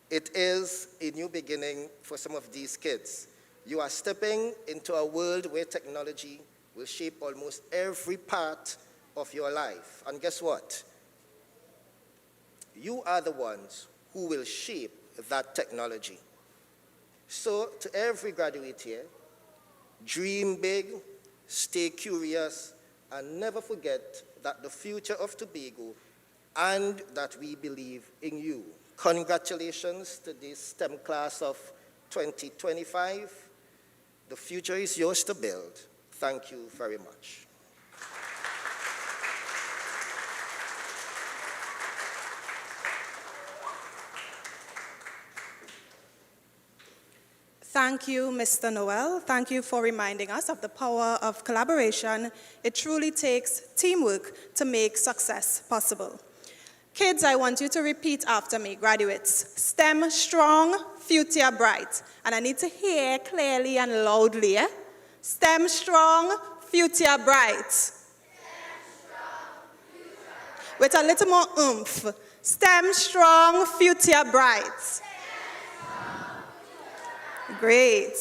Speaker 18: It is a new beginning for some of these kids. You are stepping into a world where technology will shape almost every part of your life. And guess what? You are the ones who will shape that technology. So to every graduate here, dream big, stay curious, and never forget that the future of Tobago and that we believe in you. Congratulations to this STEM class of 2025. The future is yours to build. Thank you very much.
Speaker 2: Thank you, Mr. Noel. Thank you for reminding us of the power of collaboration. It truly takes teamwork to make success possible. Kids, I want you to repeat after me, graduates. STEM strong, future bright. And I need to hear clearly and loudly. STEM strong, future bright. With a little more oomph. STEM strong, future bright. Great.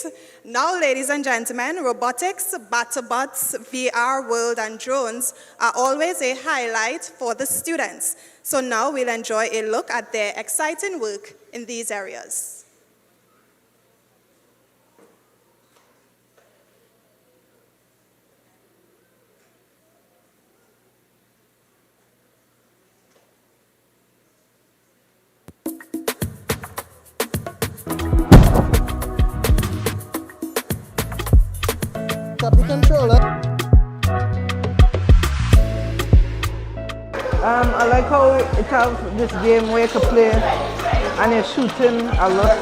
Speaker 2: Now, ladies and gentlemen, robotics, BattleBots, VR, World, and drones are always a highlight for the students. So now we'll enjoy a look at their exciting work in these areas.
Speaker 6: Tap the controller. I like how it has this game where you can play and you're shooting a lot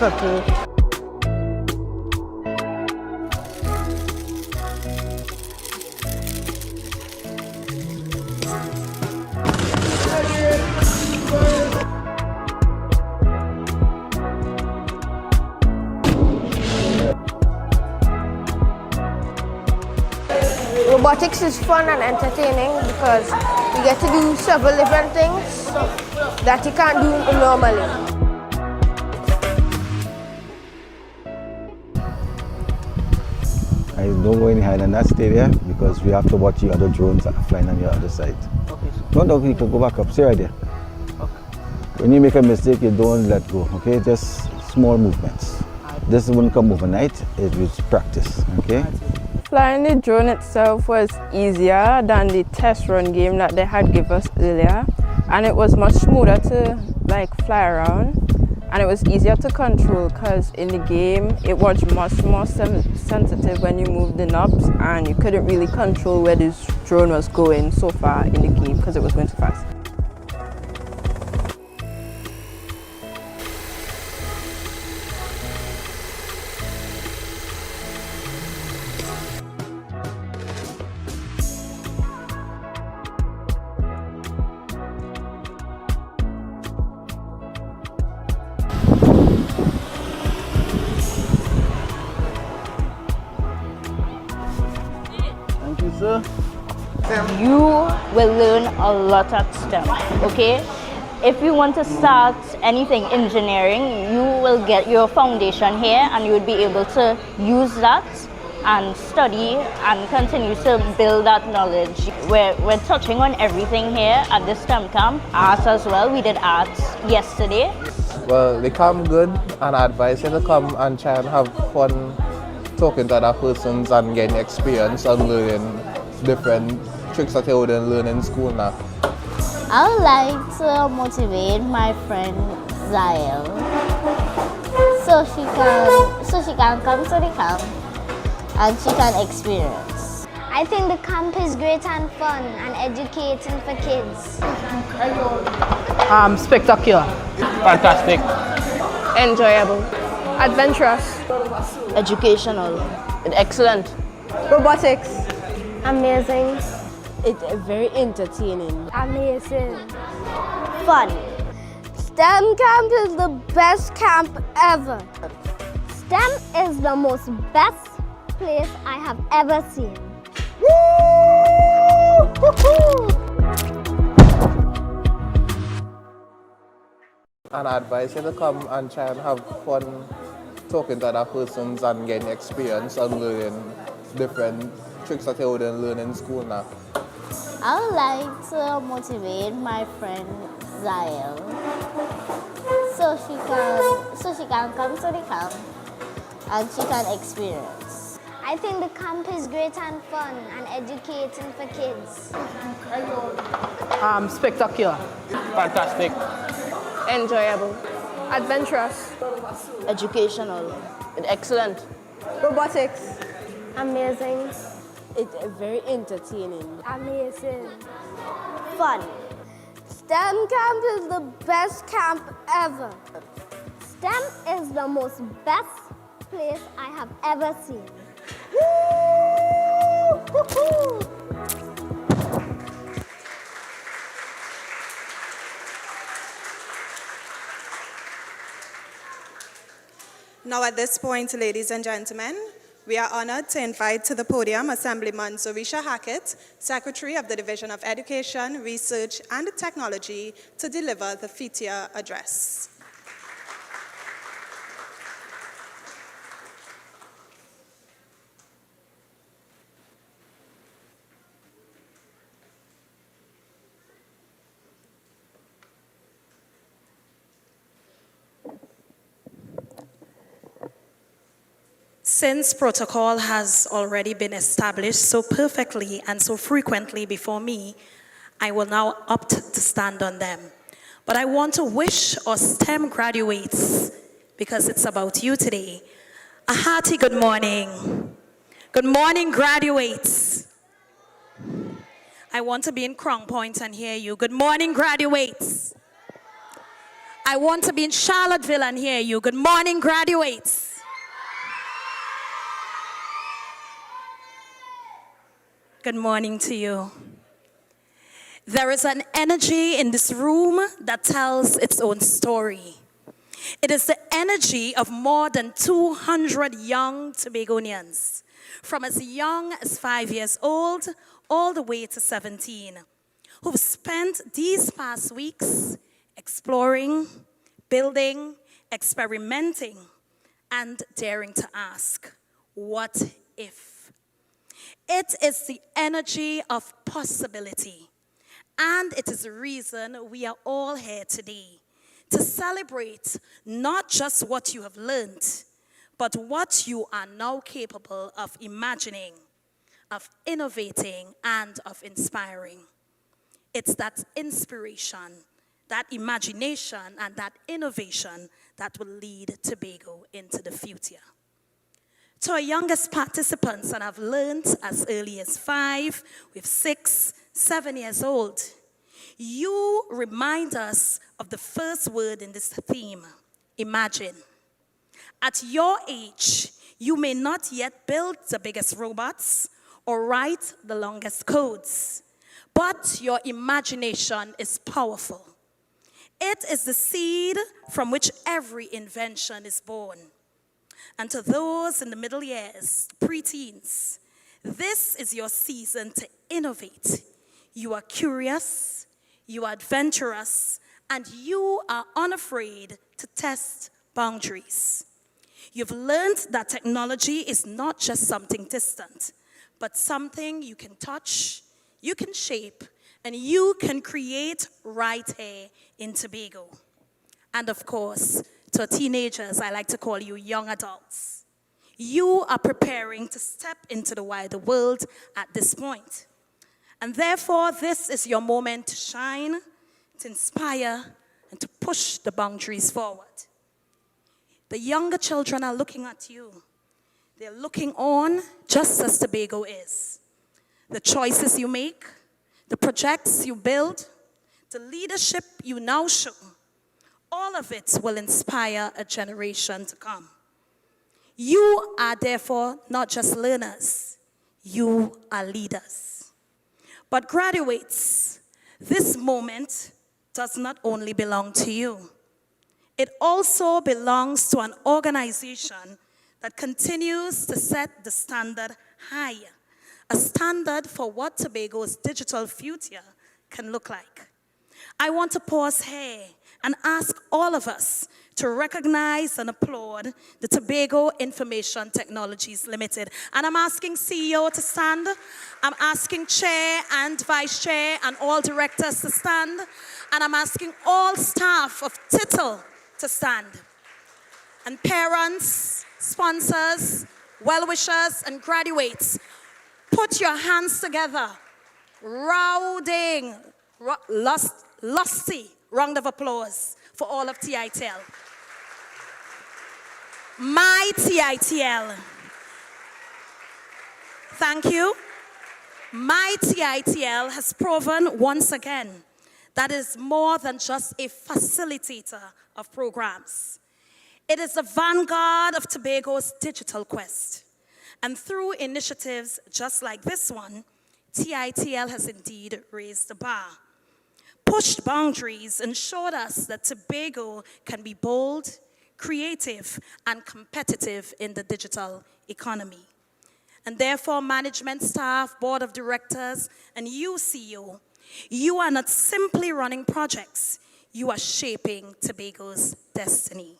Speaker 6: of it.
Speaker 5: Robotics is fun and entertaining because you get to do several different things that you can't do normally.
Speaker 19: I don't go any higher than that stay because we have to watch the other drones that are flying on the other side.
Speaker 9: Okay.
Speaker 19: Don't you can go back up, stay right there.
Speaker 9: Okay.
Speaker 19: When you make a mistake, you don't let go, okay? Just small movements. This wouldn't come overnight, it was practice, okay?
Speaker 15: Flying the drone itself was easier than the test run game that they had given us earlier, and it was much smoother to fly around, and it was easier to control because in the game it was much more sensitive when you moved the knobs, and you couldn't really control where this drone was going so far in the game because it was going too fast.
Speaker 20: You will learn a lot at STEM, okay? If you want to start anything engineering, you will get your foundation here and you will be able to use that and study and continue to build that knowledge. We're touching on everything here at the STEM camp, arts as well. We did arts yesterday.
Speaker 6: Well, they come good and I advise you to come and try and have fun talking to other persons and getting experience and learning different tricks that you wouldn't learn in school now.
Speaker 11: I would like to motivate my friend Zael so she can come to the camp and she can experience.
Speaker 14: I think the camp is great and fun and educating for kids.
Speaker 9: Spectacular. Fantastic.
Speaker 15: Enjoyable. Adventurous.
Speaker 9: Educational. Excellent.
Speaker 15: Robotics.
Speaker 14: Amazing.
Speaker 5: It's very entertaining.
Speaker 14: Amazing. Fun. STEM camp is the best camp ever. STEM is the most best place I have ever seen.
Speaker 6: And I advise you to come and try and have fun talking to other persons and getting experience and learning different tricks that you wouldn't learn in school now.
Speaker 11: I would like to motivate my friend Zael, so she can come to the camp and she can experience.
Speaker 14: I think the camp is great and fun and educating for kids.
Speaker 9: Spectacular.
Speaker 17: Fantastic.
Speaker 8: Enjoyable. Adventurous.
Speaker 9: Educational. Excellent.
Speaker 8: Robotics.
Speaker 14: Amazing.
Speaker 15: It's very entertaining.
Speaker 14: Amazing.
Speaker 11: Fun. STEM camp is the best camp ever.
Speaker 14: STEM is the most best place I have ever seen.
Speaker 2: Now at this point, ladies and gentlemen, we are honored to invite to the podium Assemblyman Zorisha Hackett, Secretary of the Division of Education, Research and Technology, to deliver the FITIA address.
Speaker 21: Since protocol has already been established so perfectly and so frequently before me, I will now opt to stand on them. But I want to wish our STEM graduates, because it's about you today, a hearty good morning. Good morning, graduates. I want to be in Crown Point and hear you. Good morning, graduates. I want to be in Charlottesville and hear you. Good morning, graduates. Good morning to you. There is an energy in this room that tells its own story. It is the energy of more than 200 young Tobagonians, from as young as 5 years old all the way to 17, who've spent these past weeks exploring, building, experimenting, and daring to ask, what if? It is the energy of possibility, and it is the reason we are all here today, to celebrate not just what you have learned, but what you are now capable of imagining, of innovating, and of inspiring. It's that inspiration, that imagination, and that innovation that will lead Tobago into the future. To our youngest participants, and I've learned as early as 5, with 6, 7 years old, you remind us of the first word in this theme, imagine. At your age, you may not yet build the biggest robots or write the longest codes, but your imagination is powerful. It is the seed from which every invention is born. And to those in the middle years, preteens, this is your season to innovate. You are curious, you are adventurous, and you are unafraid to test boundaries. You've learned that technology is not just something distant, but something you can touch, you can shape, and you can create right here in Tobago. And of course, to teenagers, I like to call you young adults. You are preparing to step into the wider world at this point. And therefore, this is your moment to shine, to inspire, and to push the boundaries forward. The younger children are looking at you. They're looking on just as Tobago is. The choices you make, the projects you build, the leadership you now show, all of it will inspire a generation to come. You are therefore not just learners, you are leaders. But graduates, this moment does not only belong to you. It also belongs to an organization that continues to set the standard high, a standard for what Tobago's digital future can look like. I want to pause here and ask all of us to recognize and applaud the Tobago Information Technologies Limited. And I'm asking CEO to stand. I'm asking Chair and Vice Chair and all directors to stand. And I'm asking all staff of TITL to stand. And parents, sponsors, well-wishers, and graduates, put your hands together. Rowding, lusty round of applause for all of TITL. My TITL. Thank you. My TITL has proven once again that is more than just a facilitator of programs. It is the vanguard of Tobago's digital quest. And through initiatives just like this one, TITL has indeed raised the bar, pushed boundaries, and showed us that Tobago can be bold, creative, and competitive in the digital economy. And therefore, management staff, board of directors, and you, CEO, you are not simply running projects, you are shaping Tobago's destiny.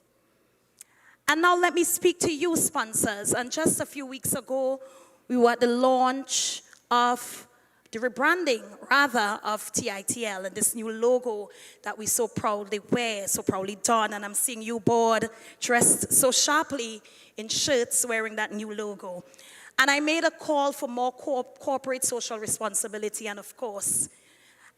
Speaker 21: And now let me speak to you, sponsors. And just a few weeks ago, we were at the launch of the rebranding, rather, of TITL and this new logo that we so proudly wear, so proudly don. And I'm seeing you, board, dressed so sharply in shirts wearing that new logo. And I made a call for more corporate social responsibility. And of course,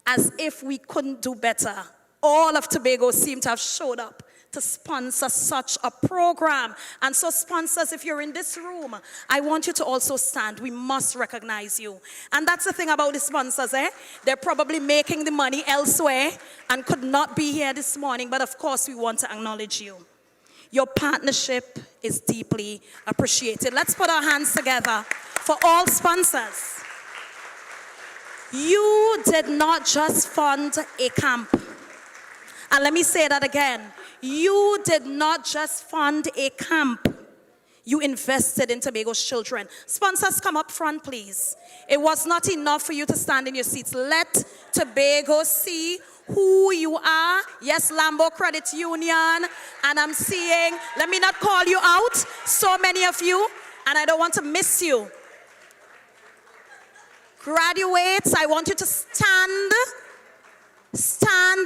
Speaker 21: as if we couldn't do better, all of Tobago seemed to have showed up to sponsor such a program. And so sponsors, if you're in this room, I want you to also stand. We must recognize you. And that's the thing about the sponsors, They're probably making the money elsewhere and could not be here this morning, but of course we want to acknowledge you. Your partnership is deeply appreciated. Let's put our hands together for all sponsors. You did not just fund a camp. And let me say that again. You did not just fund a camp. You invested in Tobago's children. Sponsors, come up front, please. It was not enough for you to stand in your seats. Let Tobago see who you are. Yes, Lambo Credit Union. And I'm seeing, let me not call you out, so many of you, and I don't want to miss you. Graduates, I want you to stand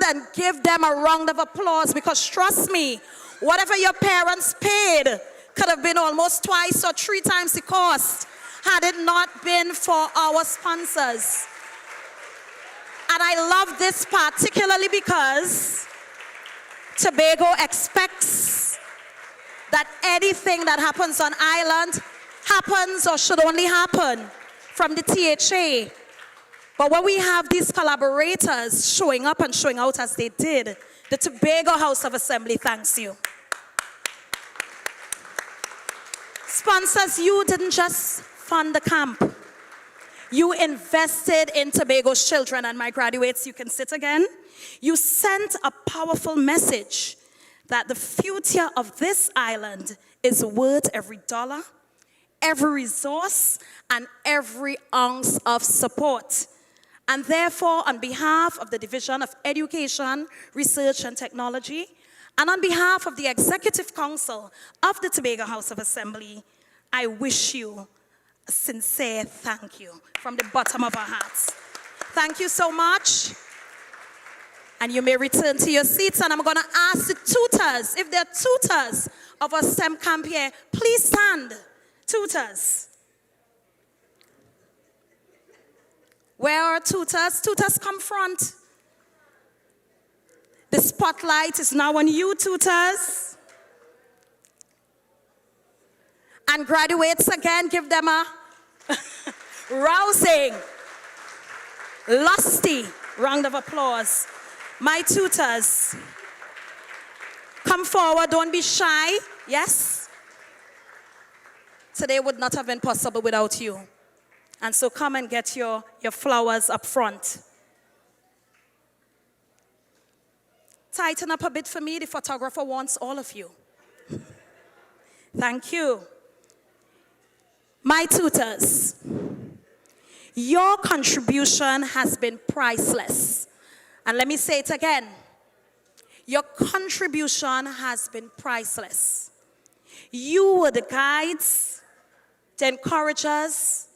Speaker 21: and give them a round of applause, because trust me, whatever your parents paid could have been almost twice or 3 times the cost had it not been for our sponsors. And I love this particularly because Tobago expects that anything that happens on island happens or should only happen from the THA. But when we have these collaborators showing up and showing out as they did, the Tobago House of Assembly thanks you. Sponsors, you didn't just fund the camp. You invested in Tobago's children, and my graduates, you can sit again. You sent a powerful message that the future of this island is worth every dollar, every resource, and every ounce of support. And therefore, on behalf of the Division of Education, Research and Technology, and on behalf of the Executive Council of the Tobago House of Assembly, I wish you a sincere thank you from the bottom of our hearts. Thank you so much. And you may return to your seats, and I'm going to ask the tutors, if there are tutors of our STEM camp here, please stand. Tutors. Where are tutors? Tutors, come front. The spotlight is now on you, tutors. And graduates, again, give them a rousing, lusty round of applause. My tutors, come forward, don't be shy. Yes? Today would not have been possible without you. And so come and get your flowers up front. Tighten up a bit for me. The photographer wants all of you. Thank you. My tutors, your contribution has been priceless. And let me say it again. Your contribution has been priceless. You were the guides, the encouragers,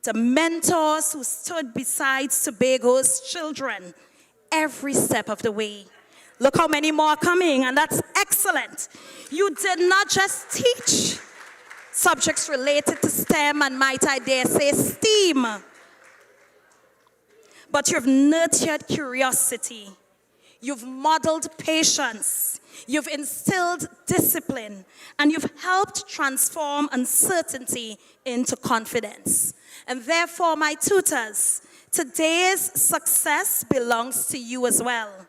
Speaker 21: the mentors who stood beside Tobago's children every step of the way. Look how many more are coming, and that's excellent. You did not just teach subjects related to STEM and, might I dare say, STEAM, but you've nurtured curiosity. You've modeled patience. You've instilled discipline. And you've helped transform uncertainty into confidence. And therefore, my tutors, today's success belongs to you as well.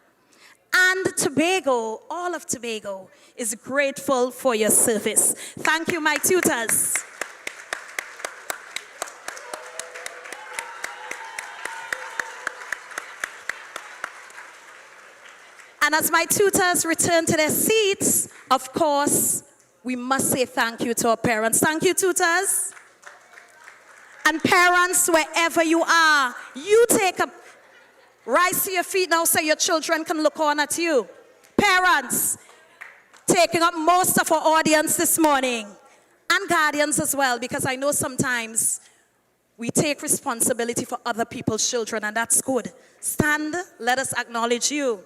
Speaker 21: And Tobago, all of Tobago, is grateful for your service. Thank you, my tutors. And as my tutors return to their seats, of course, we must say thank you to our parents. Thank you, tutors. And parents, wherever you are, you rise to your feet now so your children can look on at you. Parents, taking up most of our audience this morning, and guardians as well, because I know sometimes we take responsibility for other people's children, and that's good. Stand, let us acknowledge you.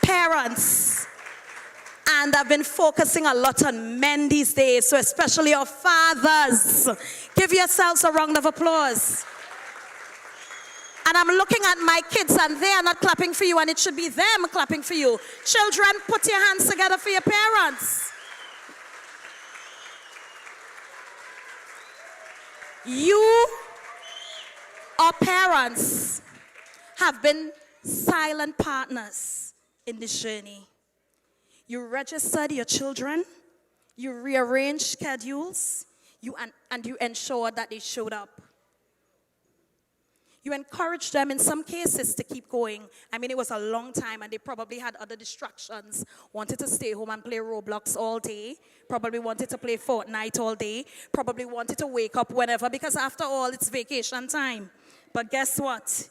Speaker 21: Parents, and I've been focusing a lot on men these days, so especially our fathers. Give yourselves a round of applause. And I'm looking at my kids, and they are not clapping for you, and it should be them clapping for you. Children, put your hands together for your parents. You, our parents, have been silent partners in this journey. You registered your children, you rearranged schedules, and you ensured that they showed up. You encouraged them in some cases to keep going. I mean, it was a long time, and they probably had other distractions, wanted to stay home and play Roblox all day, probably wanted to play Fortnite all day, probably wanted to wake up whenever, because after all, it's vacation time. But guess what?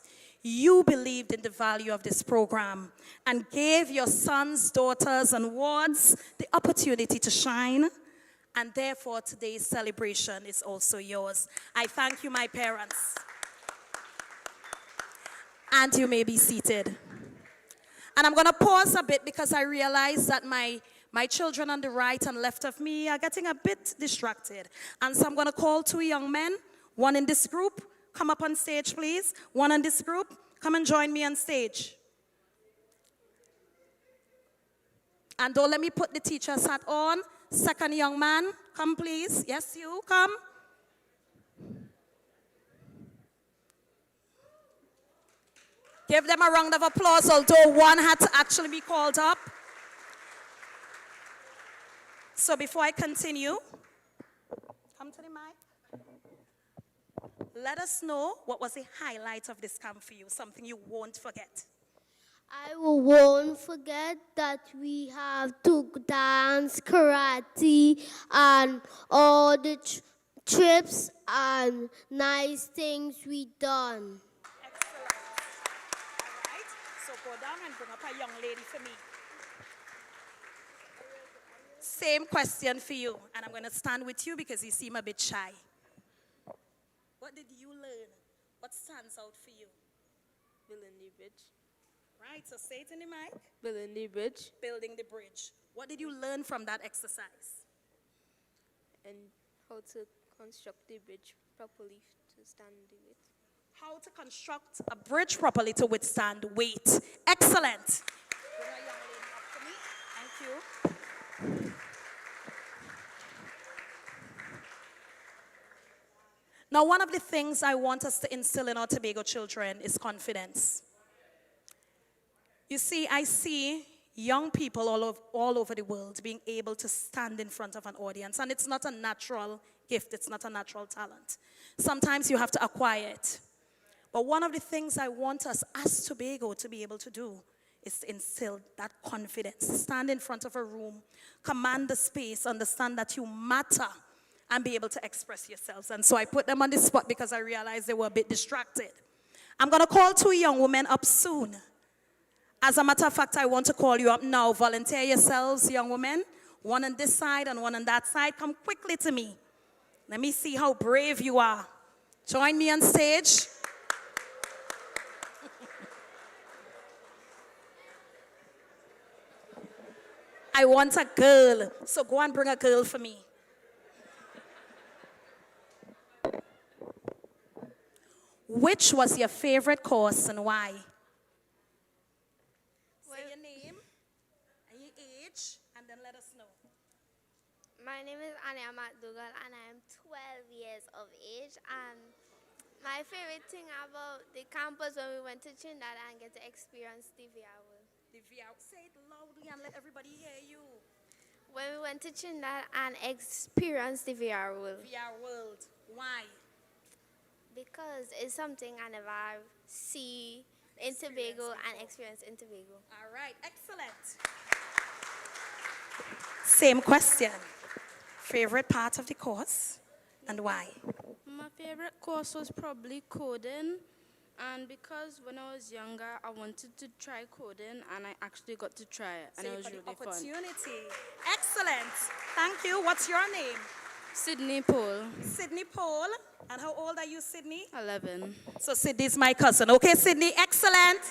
Speaker 21: You believed in the value of this program and gave your sons, daughters, and wards the opportunity to shine. And therefore, today's celebration is also yours. I thank you, my parents. And you may be seated. And I'm going to pause a bit because I realize that my children on the right and left of me are getting a bit distracted. And so I'm going to call two young men, one in this group. Come up on stage, please. One in this group, come and join me on stage. And don't let me put the teacher's hat on. Second young man, come please. Yes, you, come. Give them a round of applause, although one had to actually be called up. So before I continue, come to the mic. Let us know what was the highlight of this camp for you, something you won't forget.
Speaker 1: I won't forget that we have took dance, karate, and all the trips and nice things we done.
Speaker 21: Excellent. All right, so go down and bring up a young lady for me. Same question for you, and I'm going to stand with you because you seem a bit shy. What did you learn? What stands out for you?
Speaker 22: Building the bridge.
Speaker 21: Right, so say it in the mic.
Speaker 22: Building the bridge.
Speaker 21: Building the bridge. What did you learn from that exercise?
Speaker 22: And how to construct the bridge properly to stand the weight.
Speaker 21: How to construct a bridge properly to withstand weight. Excellent. Bring a young lady up for me. Thank you. Now, one of the things I want us to instill in our Tobago children is confidence. You see, I see young people all over the world being able to stand in front of an audience, and it's not a natural gift, it's not a natural talent. Sometimes you have to acquire it. But one of the things I want us as Tobago to be able to do is to instill that confidence. Stand in front of a room, command the space, understand that you matter, and be able to express yourselves. And so I put them on the spot because I realized they were a bit distracted. I'm going to call 2 young women up soon. As a matter of fact, I want to call you up now. Volunteer yourselves, young women. One on this side and one on that side. Come quickly to me. Let me see how brave you are. Join me on stage. I want a girl, so go and bring a girl for me. Which was your favorite course and why? Say your name and your age, and then let us know.
Speaker 1: My name is Anya McDougall and I am 12 years of age, and my favorite thing about the campus when we went to Trinidad and get to experience the VR world.
Speaker 21: The VR, say it loudly and let everybody hear you.
Speaker 1: When we went to Trinidad and experienced the VR world.
Speaker 21: VR world, why?
Speaker 1: Because it's something I never see in Tobago and experience in Tobago.
Speaker 21: All right, excellent. Same question. Favorite part of the course and why?
Speaker 7: My favorite course was probably coding, and because when I was younger I wanted to try coding and I actually got to try it, and
Speaker 21: So
Speaker 7: it was
Speaker 21: you
Speaker 7: really
Speaker 21: got the
Speaker 7: fun.
Speaker 21: opportunity. Excellent. Thank you. What's your name?
Speaker 7: Sydney Paul.
Speaker 21: Sydney Paul. And how old are you, Sydney?
Speaker 7: 11.
Speaker 21: So Sydney's my cousin. Okay, Sydney, excellent.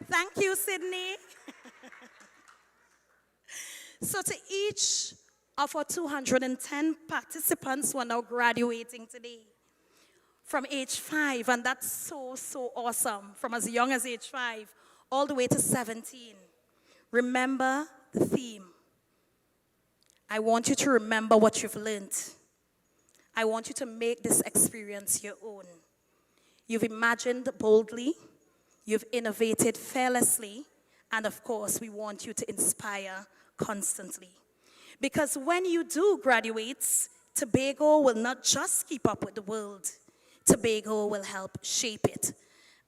Speaker 21: Thank you, Sydney. So to each of our 210 participants who are now graduating today from age 5, and that's so awesome, from as young as age 5 all the way to 17. Remember the theme. I want you to remember what you've learned. I want you to make this experience your own. You've imagined boldly, you've innovated fearlessly, and of course, we want you to inspire constantly. Because when you do graduate, Tobago will not just keep up with the world. Tobago will help shape it.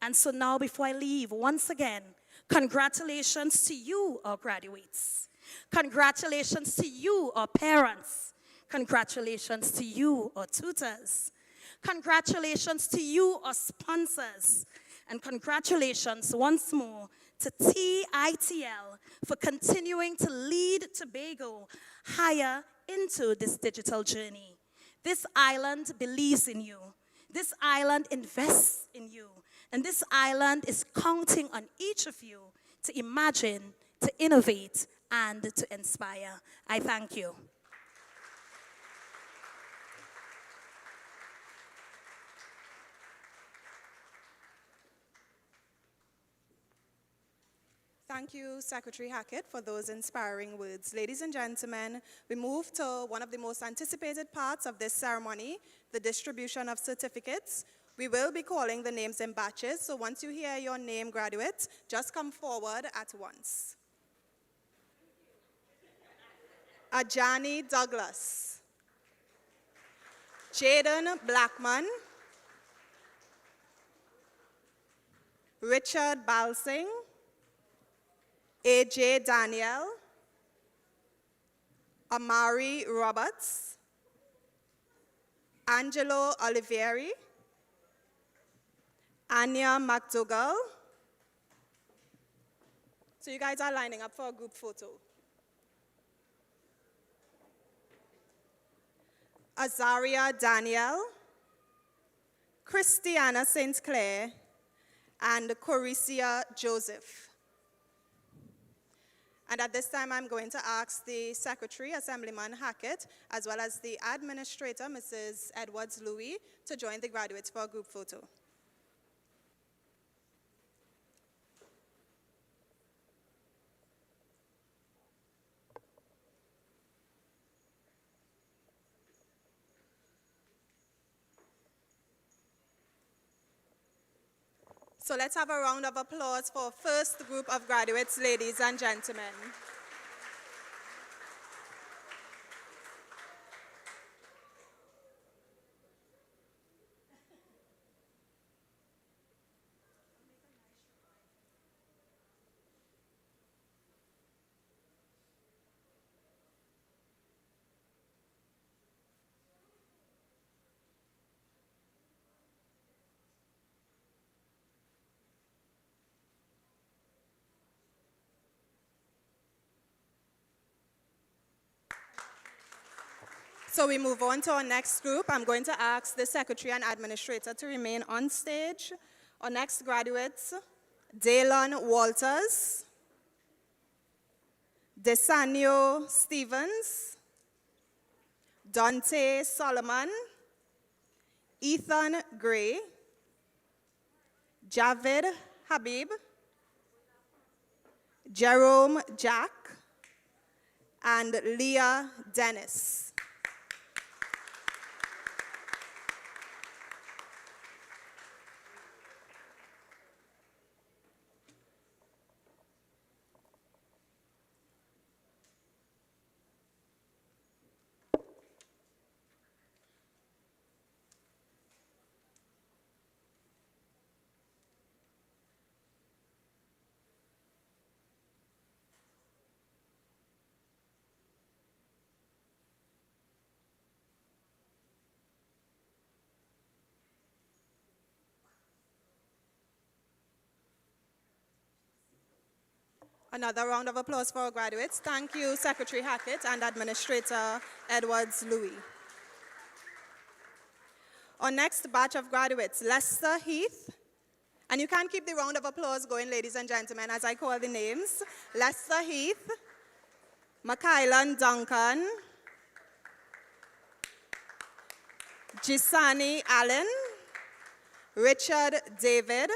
Speaker 21: And so now, before I leave, once again, congratulations to you, our graduates. Congratulations to you, our parents. Congratulations to you, our tutors. Congratulations to you, our sponsors. And congratulations once more to TITL for continuing to lead Tobago higher into this digital journey. This island believes in you. This island invests in you. And this island is counting on each of you to imagine, to innovate, and to inspire. I thank you.
Speaker 2: Thank you, Secretary Hackett, for those inspiring words. Ladies and gentlemen, we move to one of the most anticipated parts of this ceremony, the distribution of certificates. We will be calling the names in batches, so once you hear your name, graduates, just come forward at once. Ajani Douglas. Jaden Blackman. Richard Balsing. AJ Daniel. Amari Roberts. Angelo Olivieri. Anya McDougall. So you guys are lining up for a group photo. Azaria Daniel. Christiana St. Clair. And Coricia Joseph. And at this time, I'm going to ask the Secretary, Assemblyman Hackett, as well as the Administrator, Mrs. Edwards-Louis, to join the graduates for a group photo. So let's have a round of applause for first group of graduates, ladies and gentlemen. So we move on to our next group. I'm going to ask the secretary and administrator to remain on stage. Our next graduates, Daylon Walters, Desanio Stevens, Dante Solomon, Ethan Gray, Javed Habib, Jerome Jack, and Leah Dennis. Another round of applause for our graduates. Thank you, Secretary Hackett and Administrator Edwards Louis. Our next batch of graduates, Lester Heath. And you can keep the round of applause going, ladies and gentlemen, as I call the names. Lester Heath, Makailan Duncan, Gisani Allen, Richard David,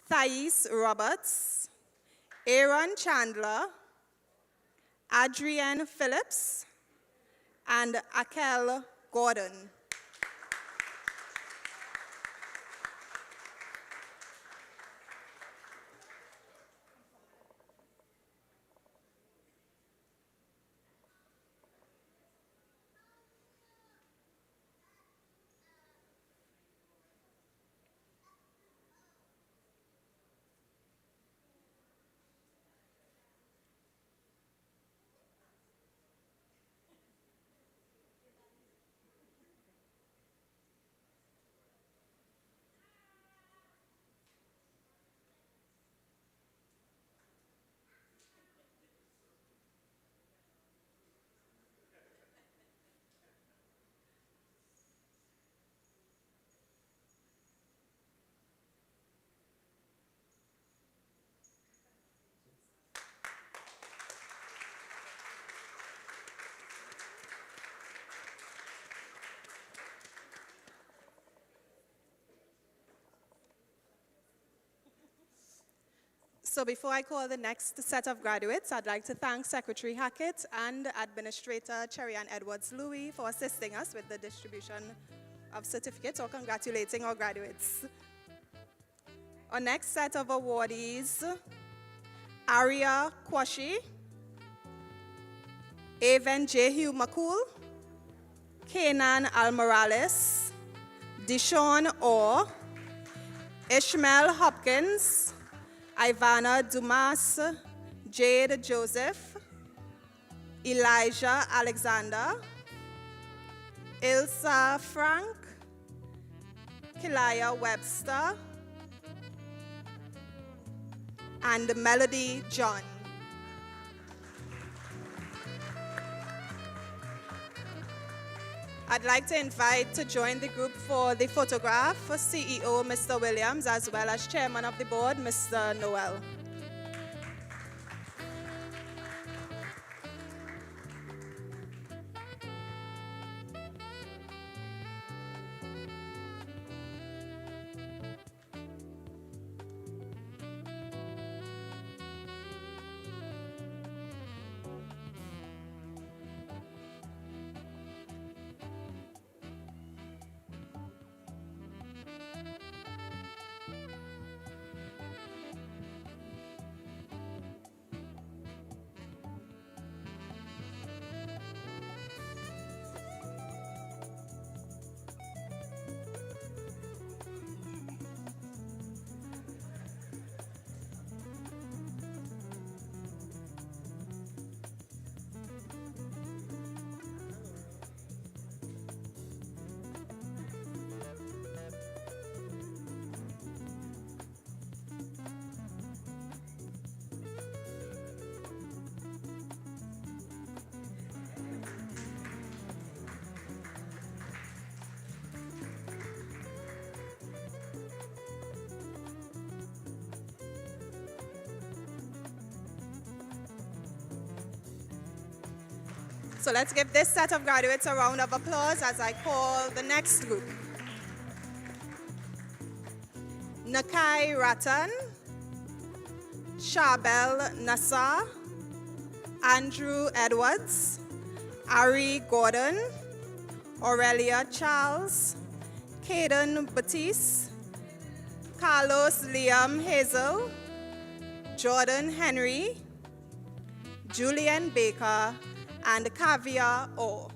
Speaker 2: Thais Roberts, Aaron Chandler, Adrienne Phillips, and Akel Gordon. So before I call the next set of graduates, I'd like to thank Secretary Hackett and Administrator Cherry Ann Edwards Louis for assisting us with the distribution of certificates or congratulating our graduates. Our next set of awardees, Aria Kwashi, Aven Jehu Makul, Kenan Almorales, Dishon Orr, Ishmael Hopkins, Ivana Dumas, Jade Joseph, Elijah Alexander, Ilsa Frank, Kilaya Webster, and Melody John. I'd like to invite to join the group for the photograph CEO Mr. Williams as well as Chairman of the Board Mr. Noel. So let's give this set of graduates a round of applause as I call the next group. Nakai Ratan, Charbel Nassar, Andrew Edwards, Ari Gordon, Aurelia Charles, Caden Batiste, Carlos Liam Hazel, Jordan Henry, Julian Baker, and Kavia O.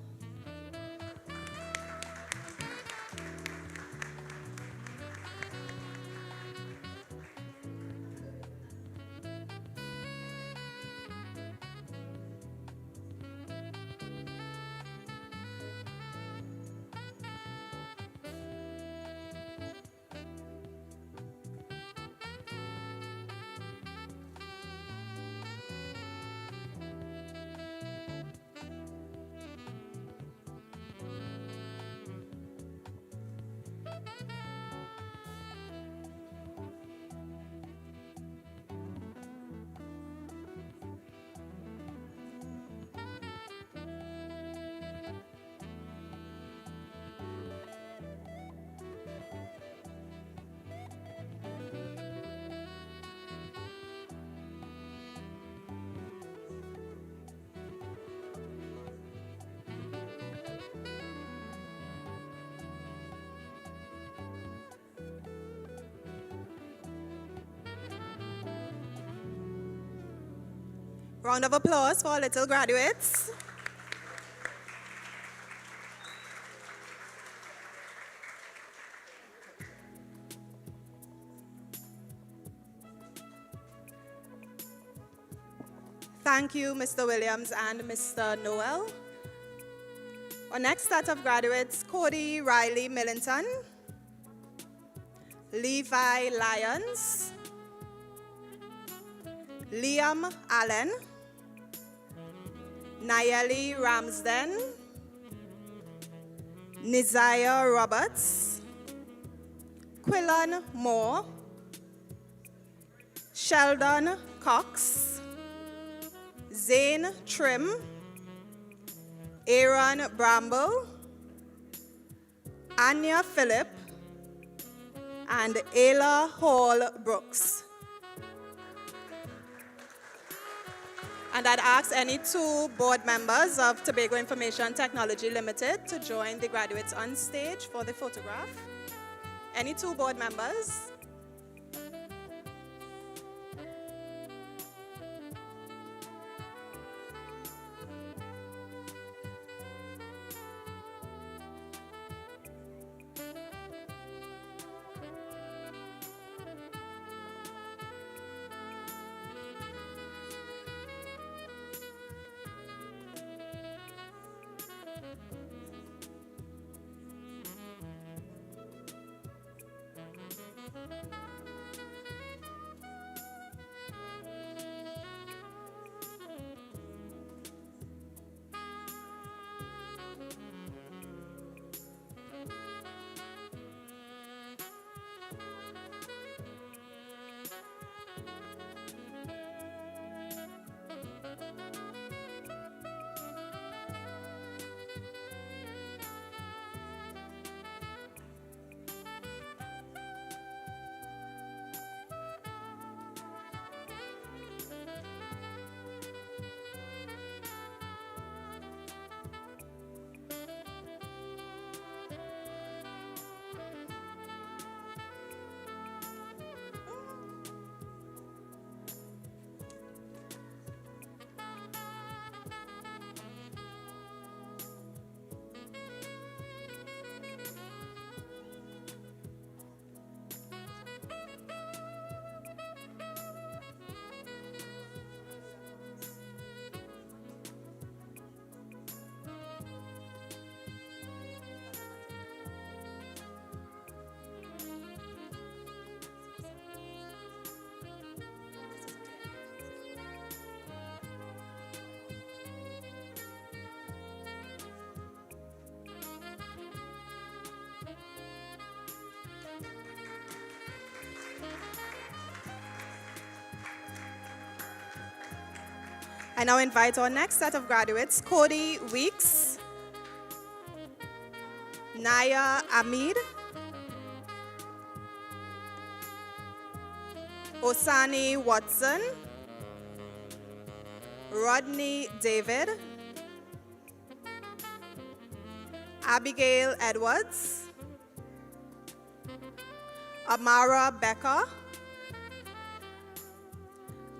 Speaker 2: Round of applause for our little graduates. Thank you, Mr. Williams and Mr. Noel. Our next set of graduates, Cody Riley Millington, Levi Lyons, Liam Allen, Nayeli Ramsden, Nizaya Roberts, Quillan Moore, Sheldon Cox, Zane Trim, Aaron Bramble, Anya Phillip, and Ayla Hall Brooks. And I'd ask any two board members of Tobago Information Technology Limited to join the graduates on stage for the photograph. Any two board members? I now invite our next set of graduates, Cody Weeks, Naya Amid, Osani Watson, Rodney David, Abigail Edwards, Amara Becker,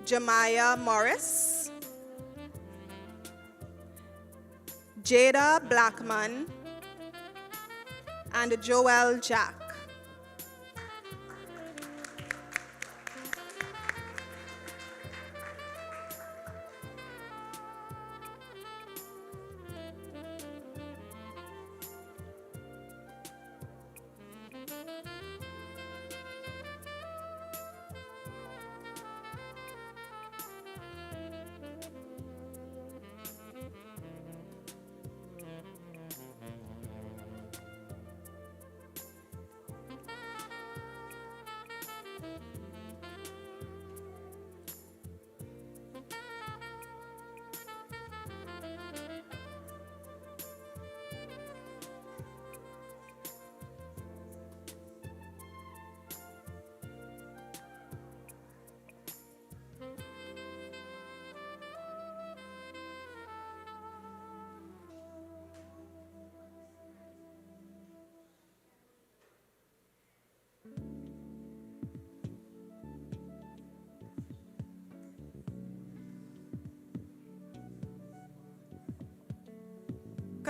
Speaker 2: Jemiah Morris, Jada Blackman, and Joel Jack.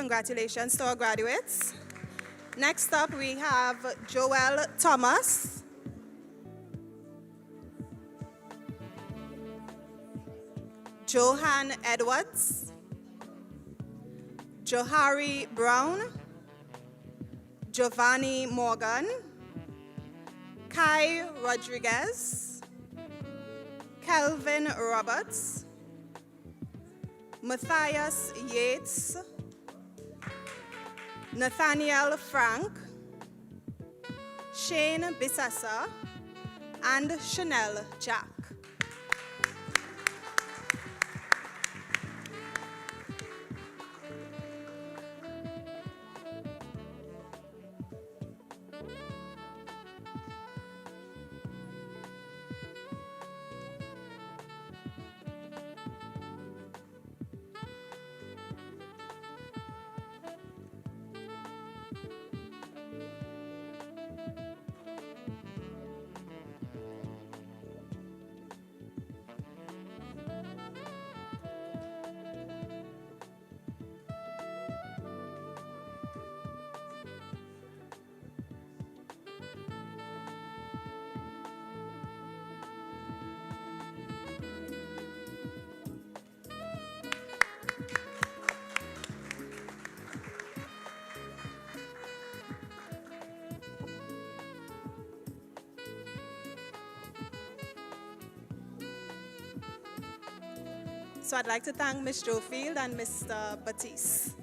Speaker 2: Congratulations to our graduates. Next up, we have Joel Thomas, Johan Edwards, Johari Brown, Giovanni Morgan, Kai Rodriguez, Kelvin Roberts, Matthias Yates, Nathaniel Frank, Shane Bissessa, and Chanel Jack. So I'd like to thank Ms. Jofield and Mr. Batiste.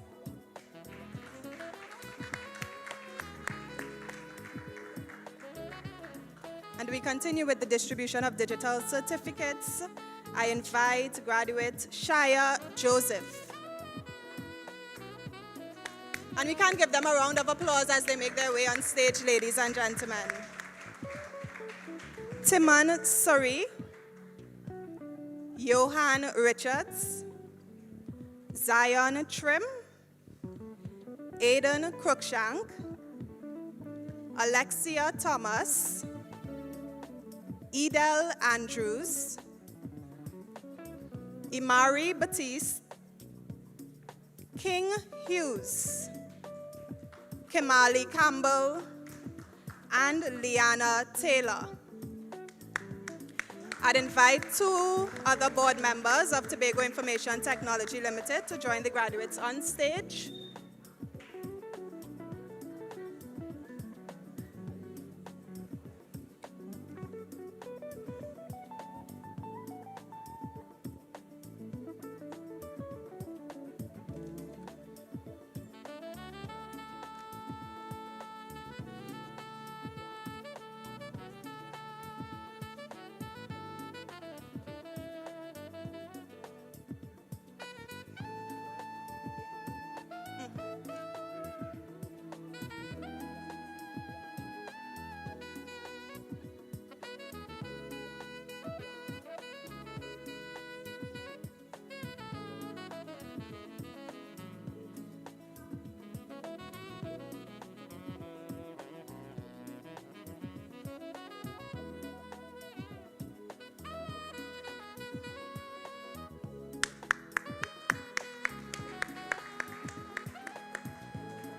Speaker 2: And we continue with the distribution of digital certificates. I invite graduate Shia Joseph. And we can give them a round of applause as they make their way on stage, ladies and gentlemen. Timon Suri, Johan Richards, Zion Trim, Aidan Cruikshank, Alexia Thomas, Edel Andrews, Imari Batiste, King Hughes, Kimali Campbell, and Liana Taylor. I'd invite two other board members of Tobago Information Technology Limited to join the graduates on stage.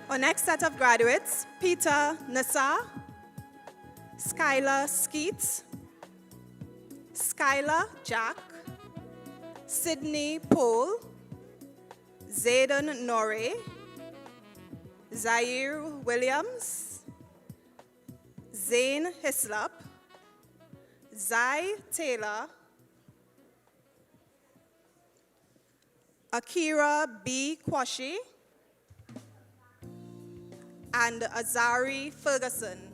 Speaker 2: Our next set of graduates, Peter Nassar, Skylar Skeets, Skylar Jack, Sydney Pohl, Zayden Norrie, Zaire Williams, Zane Hislop, Zai Taylor, Akira B. Kwashi, and Azari Ferguson.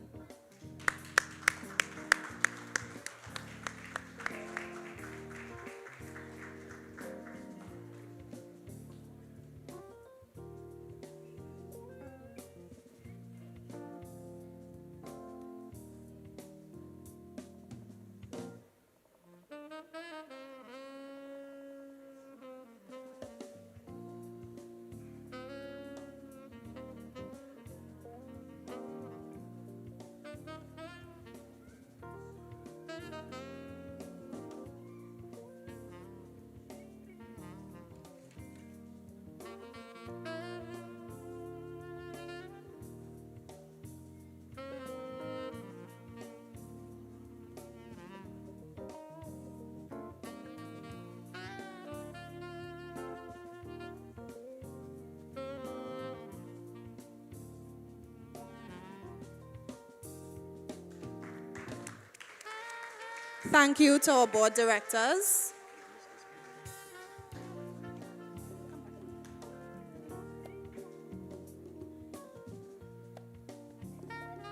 Speaker 2: Thank you to our board directors.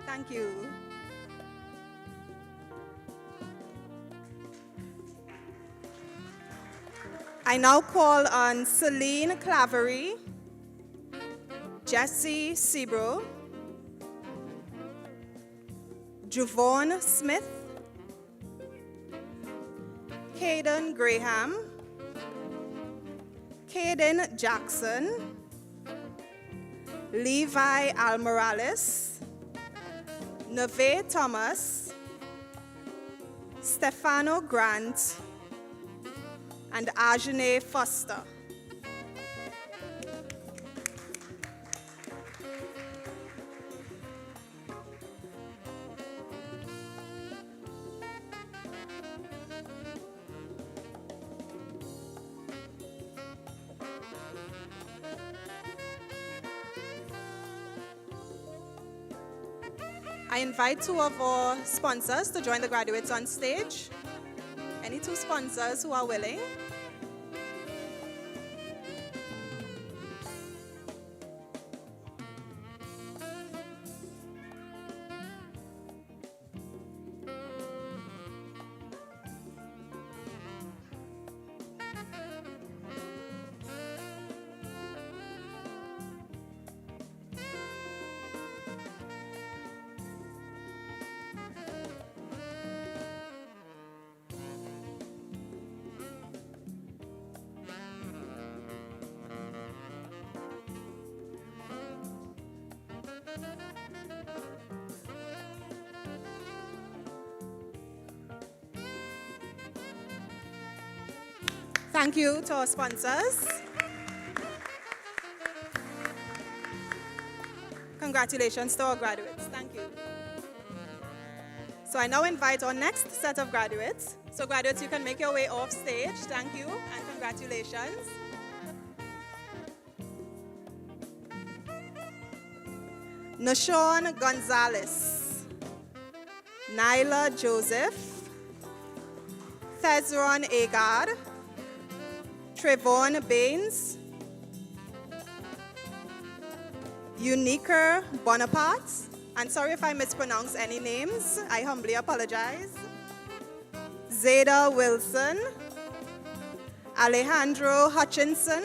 Speaker 2: Thank you. I now call on Celine Clavery, Jesse Sebro, Javon Smith, Caden Graham, Caden Jackson, Levi Almorales, Neve Thomas, Stefano Grant, and Ajane Foster. I invite two of our sponsors to join the graduates on stage. Any two sponsors who are willing? Thank you to our sponsors. Congratulations to our graduates. Thank you. So I now invite our next set of graduates. So graduates, you can make your way off stage. Thank you and congratulations. Nashawn Gonzalez, Nyla Joseph, Thezron Agard, Trevon Baines, Uniker Bonaparte, and sorry if I mispronounce any names, I humbly apologize. Zeta Wilson, Alejandro Hutchinson,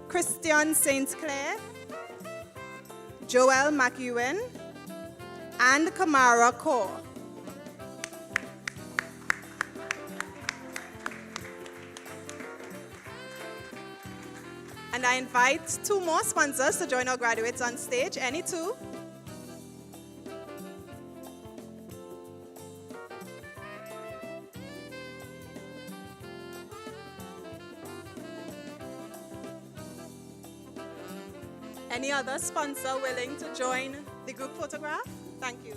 Speaker 2: Christian St. Clair, Joel McEwen, and Kamara Kaur. And I invite two more sponsors to join our graduates on stage. Any two? Any other sponsor willing to join the group photograph? Thank you.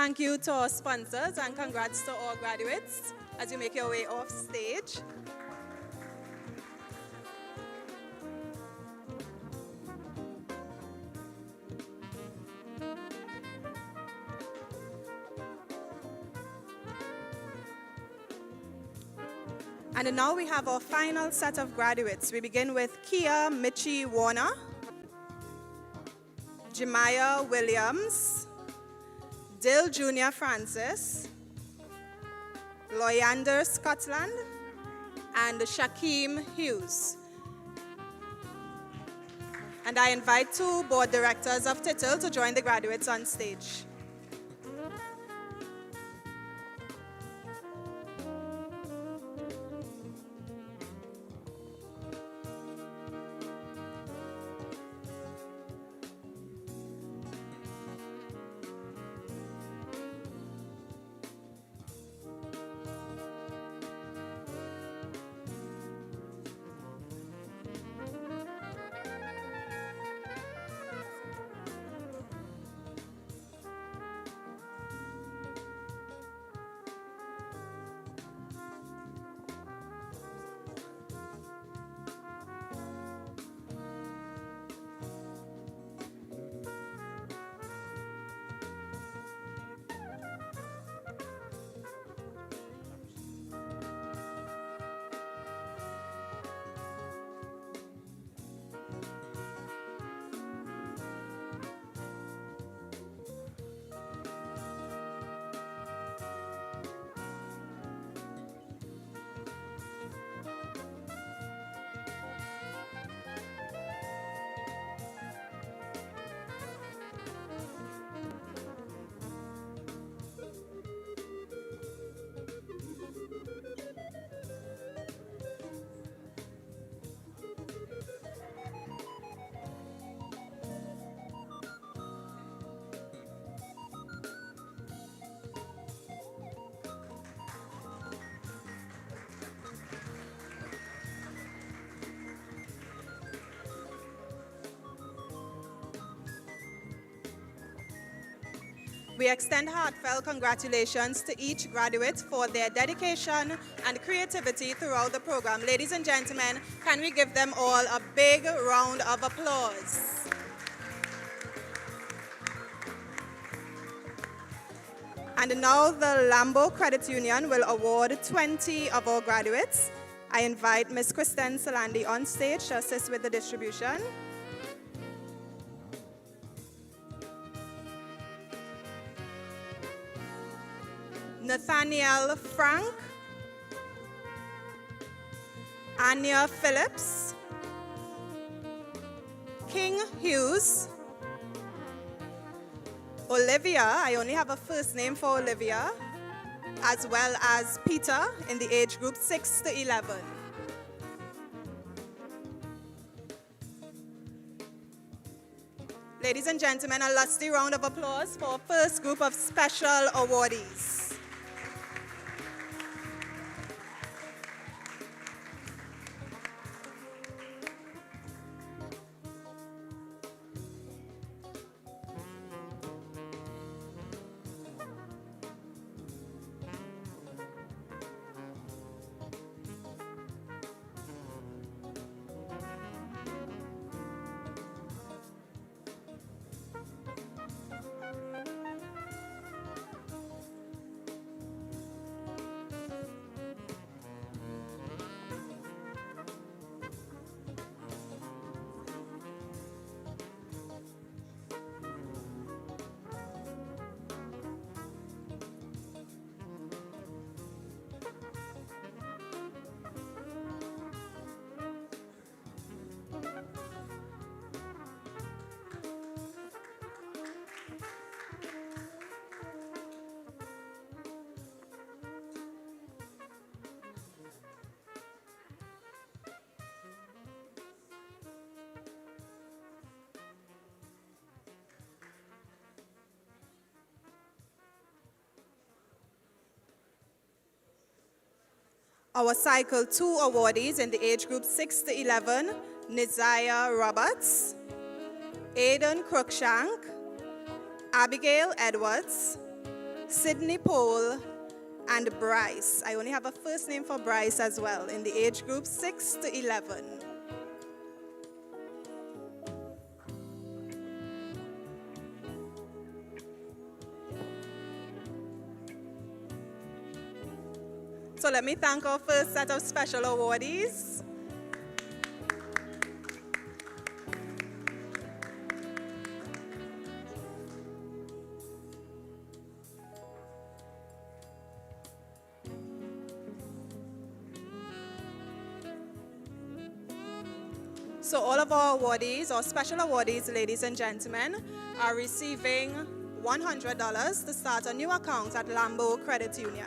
Speaker 2: Thank you to our sponsors and congrats to all graduates as you make your way off stage. And now we have our final set of graduates. We begin with Kia Michi Warner, Jemiah Williams, Dill Jr. Francis, Loyander Scotland, and Shaquem Hughes. And I invite two board directors of TITL to join the graduates on stage. We extend heartfelt congratulations to each graduate for their dedication and creativity throughout the program. Ladies and gentlemen, can we give them all a big round of applause? And now the Lambo Credit Union will award 20 of our graduates. I invite Ms. Kristen Salandi on stage to assist with the distribution. Nathaniel Frank, Anya Phillips, King Hughes, Olivia, I only have a first name for Olivia, as well as Peter in the age group 6 to 11. Ladies and gentlemen, a lusty round of applause for our first group of special awardees. Our Cycle 2 awardees in the age group 6 to 11, Nizaya Roberts, Aidan Cruikshank, Abigail Edwards, Sydney Pole, and Bryce. I only have a first name for Bryce as well in the age group 6 to 11. So let me thank our first set of special awardees. So all of our awardees, or special awardees, ladies and gentlemen, are receiving $100 to start a new account at Lambo Credit Union.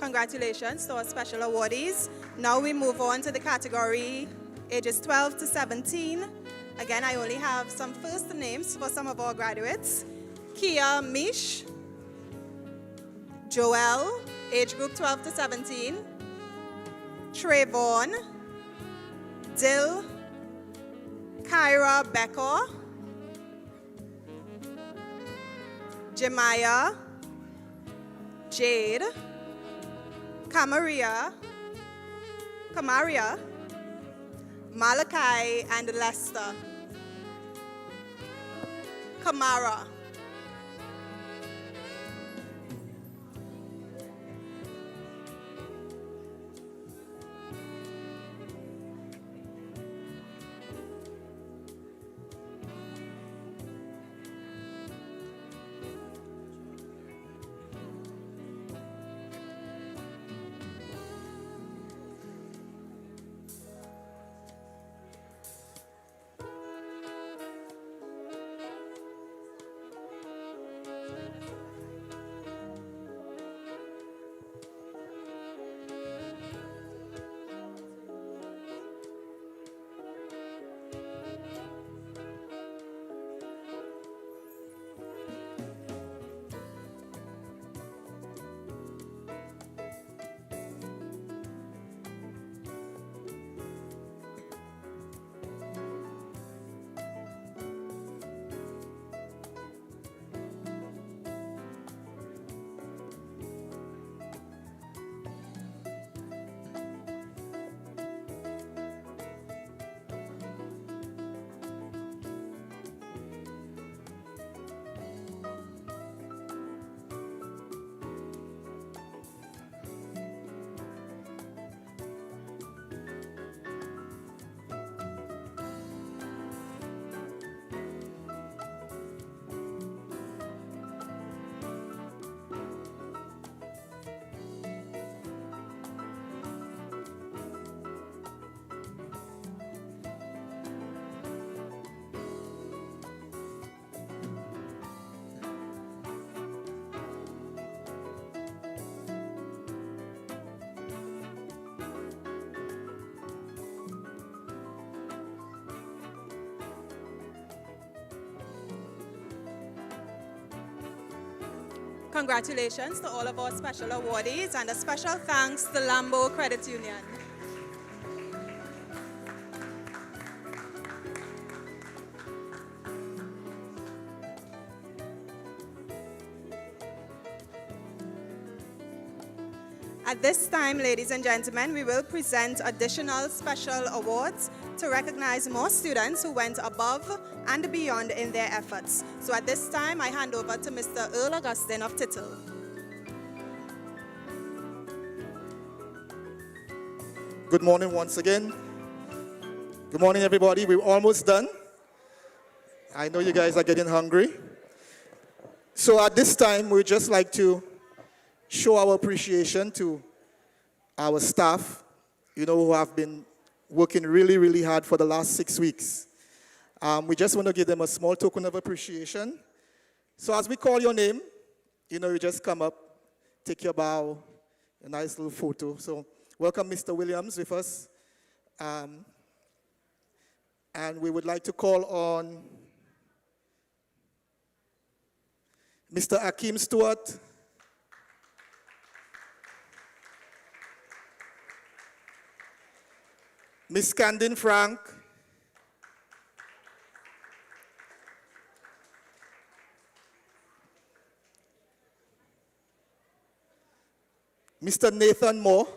Speaker 2: Congratulations to our special awardees. Now we move on to the category ages 12 to 17. Again, I only have some first names for some of our graduates. Kia Mish, Joel, age group 12 to 17. Trayvon, Dill, Kyra Becker, Jemiah, Jade, Kamaria, Malachi, and Lester. Kamara. Congratulations to all of our special awardees, and a special thanks to Lambo Credit Union. At this time, ladies and gentlemen, we will present additional special awards to recognize more students who went above and beyond in their efforts. So at this time, I hand over to Mr. Earl Augustine of TITL.
Speaker 4: Good morning once again. Good morning, everybody. We're almost done. I know you guys are getting hungry. So at this time, we'd just like to show our appreciation to our staff, who have been working really, really hard for the last 6 weeks. We just want to give them a small token of appreciation. So as we call your name, you just come up, take your bow, a nice little photo. So welcome Mr. Williams with us. And we would like to call on Mr. Akeem Stewart, Miss Candin Frank, Mr. Nathan Moore,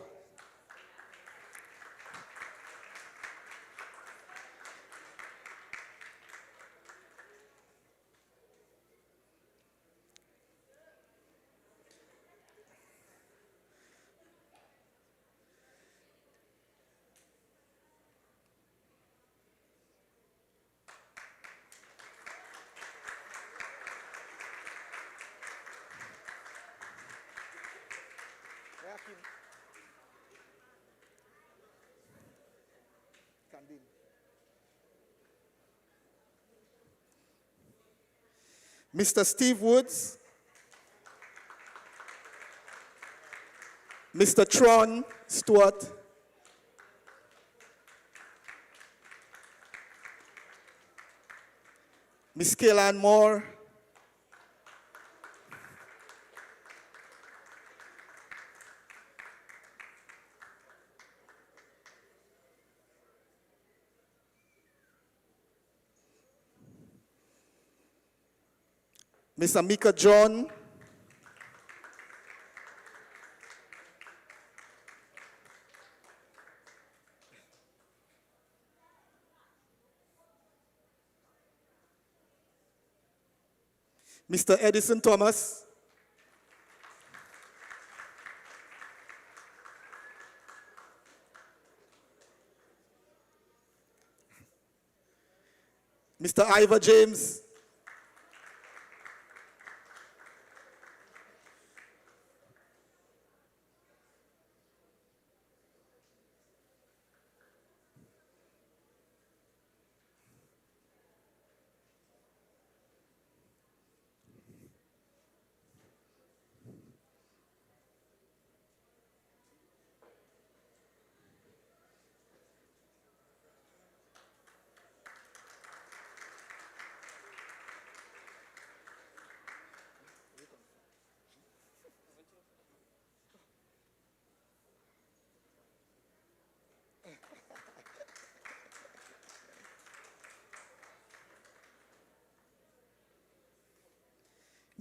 Speaker 4: Mr. Steve Woods, Mr. Tron Stewart, Miss Kaylan Moore, Miss Amika John, Mr. Edison Thomas, Mr. Ivor James,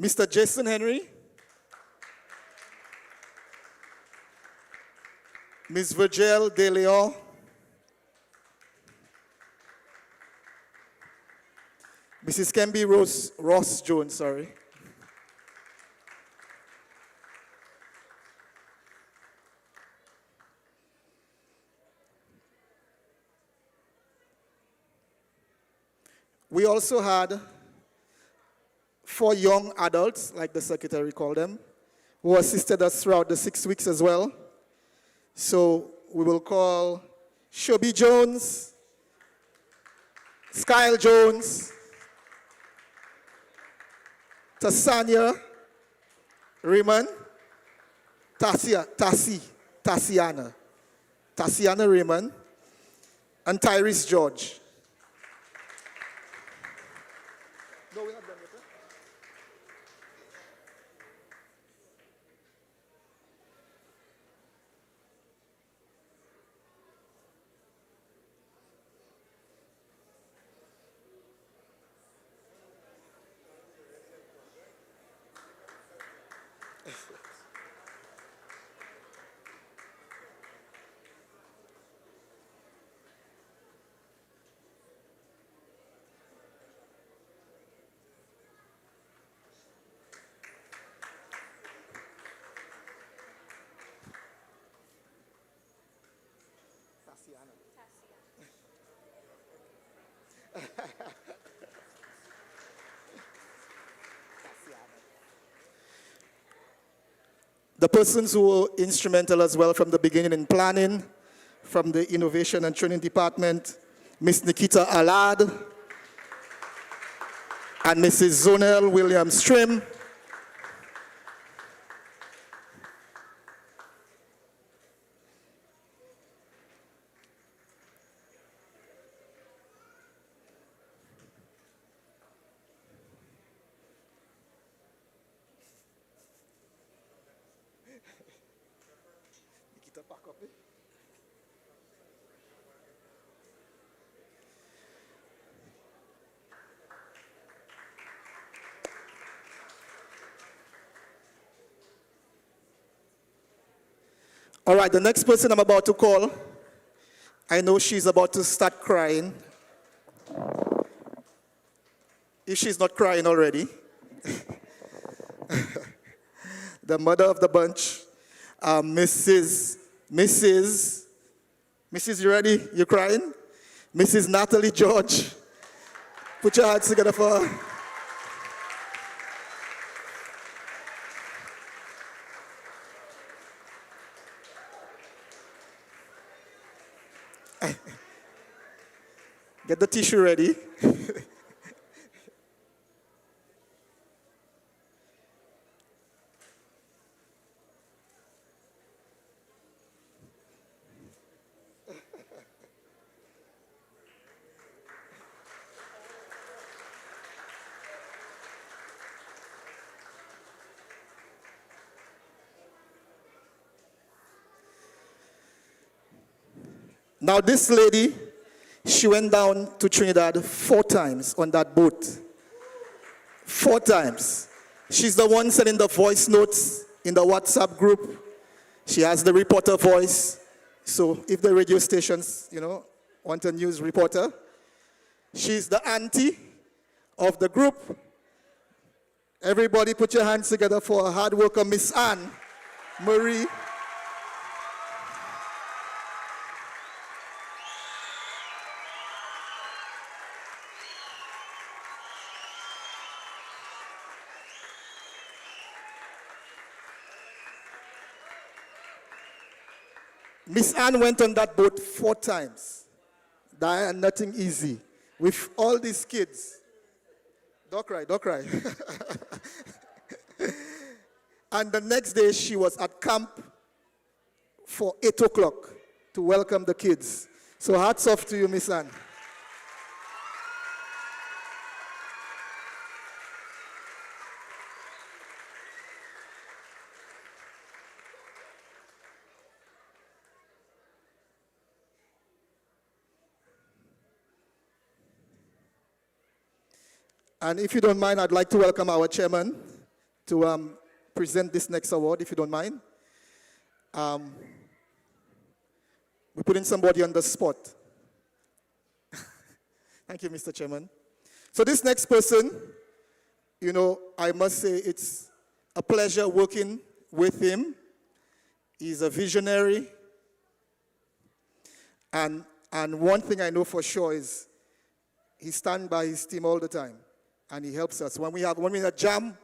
Speaker 4: Mr. Jason Henry, Ms. Virgil De Leon, Mrs. Kemby Ross Jones, sorry. We also had 4 young adults, like the secretary called them, who assisted us throughout the 6 weeks as well. So we will call Shobi Jones, Skyle Jones, Tasania Raymond, Tasiana Raymond, and Tyrese George. No, we're not done yet, huh? the persons who were instrumental as well from the beginning in planning, from the Innovation and Training Department, Ms. Nikita Alad and Mrs. Zonel Williams-Trim. All right, the next person I'm about to call, I know she's about to start crying. If she's not crying already. The mother of the bunch, Mrs. You ready? You crying? Mrs. Natalie George. Put your hands together for her. Get the tissue ready. Now this lady, she went down to Trinidad 4 times on that boat. 4 times. She's the one sending the voice notes in the WhatsApp group. She has the reporter voice. So if the radio stations, want a news reporter, she's the auntie of the group. Everybody put your hands together for a hard worker, Miss Anne Marie. Miss Anne went on that boat 4 times. That nothing easy. With all these kids. Don't cry, don't cry. And the next day she was at camp for 8 o'clock to welcome the kids. So hats off to you, Miss Anne. And if you don't mind, I'd like to welcome our chairman to present this next award, if you don't mind. We're putting somebody on the spot. Thank you, Mr. Chairman. So this next person, I must say it's a pleasure working with him. He's a visionary. And one thing I know for sure is he stands by his team all the time. And he helps us. When we're in a jam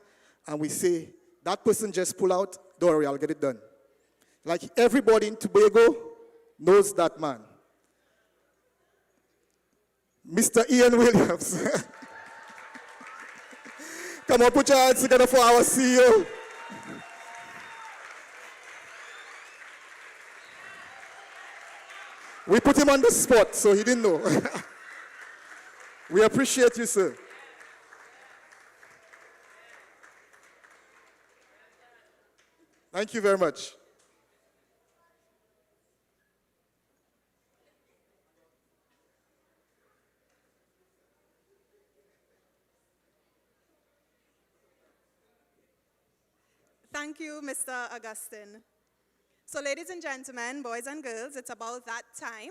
Speaker 4: and we say, that person just pull out, don't worry, I'll get it done. Like everybody in Tobago knows that man. Mr. Ian Williams. Come on, put your hands together for our CEO. We put him on the spot, so he didn't know. We appreciate you, sir. Thank you very much.
Speaker 2: Thank you, Mr. Augustine. So ladies and gentlemen, boys and girls, it's about that time.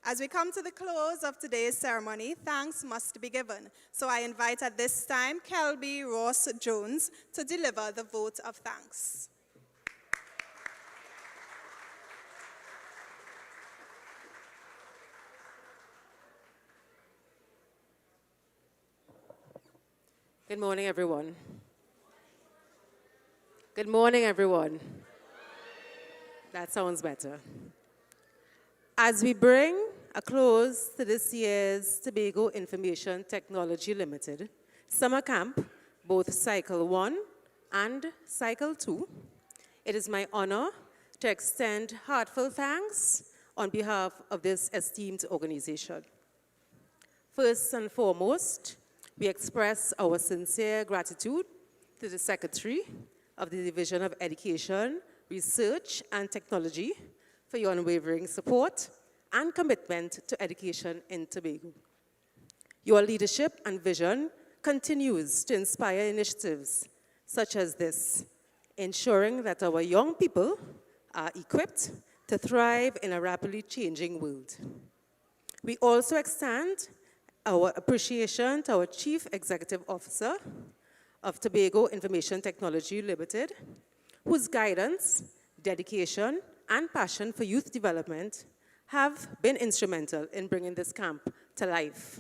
Speaker 2: As we come to the close of today's ceremony, thanks must be given. So I invite at this time Kelby Ross Jones to deliver the vote of thanks.
Speaker 3: Good morning, everyone. Good morning, everyone. That sounds better. As we bring a close to this year's Tobago Information Technology Limited summer camp, both Cycle 1 and Cycle 2, it is my honor to extend heartfelt thanks on behalf of this esteemed organization. First and foremost, we express our sincere gratitude to the Secretary of the Division of Education, Research and Technology for your unwavering support and commitment to education in Tobago. Your leadership and vision continues to inspire initiatives such as this, ensuring that our young people are equipped to thrive in a rapidly changing world. We also extend our appreciation to our Chief Executive Officer of Tobago Information Technology Limited, whose guidance, dedication, and passion for youth development have been instrumental in bringing this camp to life.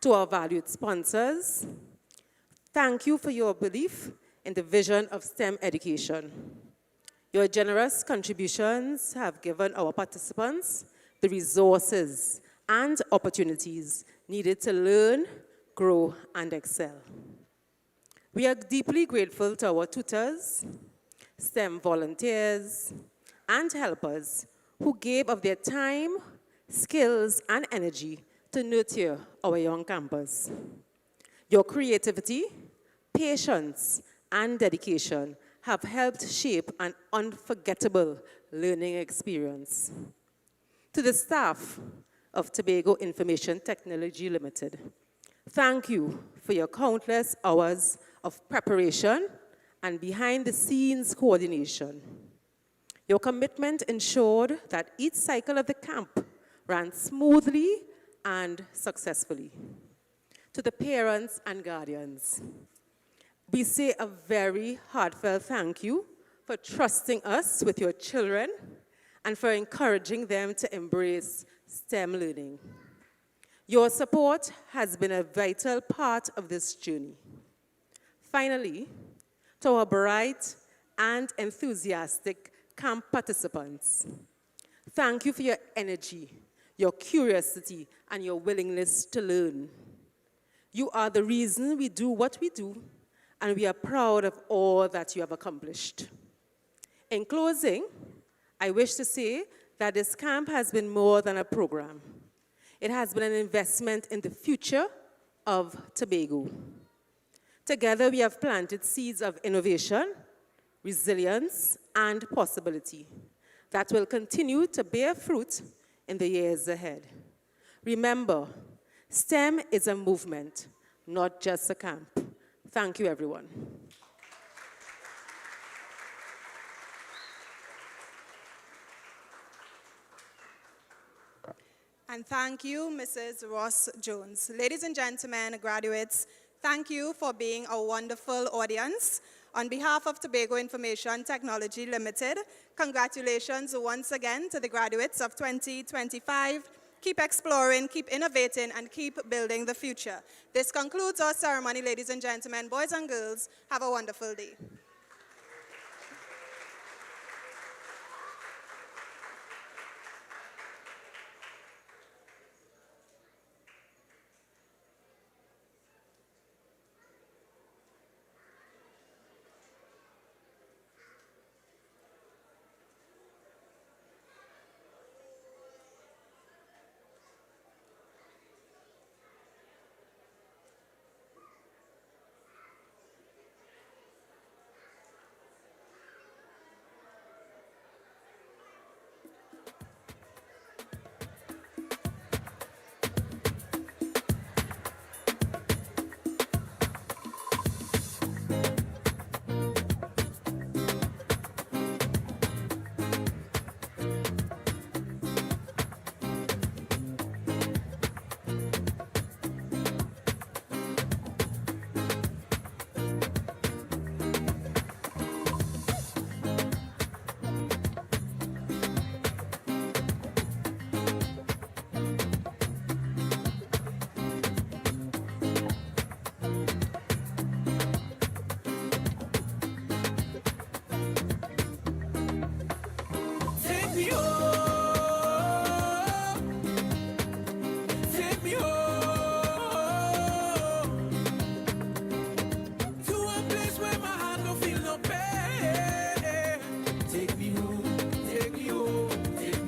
Speaker 3: To our valued sponsors, thank you for your belief in the vision of STEM education. Your generous contributions have given our participants the resources and opportunities needed to learn, grow, and excel. We are deeply grateful to our tutors, STEM volunteers, and helpers who gave of their time, skills, and energy to nurture our young campers. Your creativity, patience, and dedication have helped shape an unforgettable learning experience. To the staff of Tobago Information Technology Limited, thank you for your countless hours of preparation and behind-the-scenes coordination. Your commitment ensured that each cycle of the camp ran smoothly and successfully. To the parents and guardians, we say a very heartfelt thank you for trusting us with your children and for encouraging them to embrace STEM learning. Your support has been a vital part of this journey. Finally, to our bright and enthusiastic camp participants, thank you for your energy, your curiosity, and your willingness to learn. You are the reason we do what we do, and we are proud of all that you have accomplished. In closing, I wish to say that this camp has been more than a program. It has been an investment in the future of Tobago. Together, we have planted seeds of innovation, resilience, and possibility that will continue to bear fruit in the years ahead. Remember, STEM is a movement, not just a camp. Thank you, everyone.
Speaker 2: And thank you, Mrs. Ross Jones. Ladies and gentlemen, graduates, thank you for being a wonderful audience. On behalf of Tobago Information Technology Limited, congratulations once again to the graduates of 2025. Keep exploring, keep innovating, and keep building the future. This concludes our ceremony, ladies and gentlemen. Boys and girls, have a wonderful day.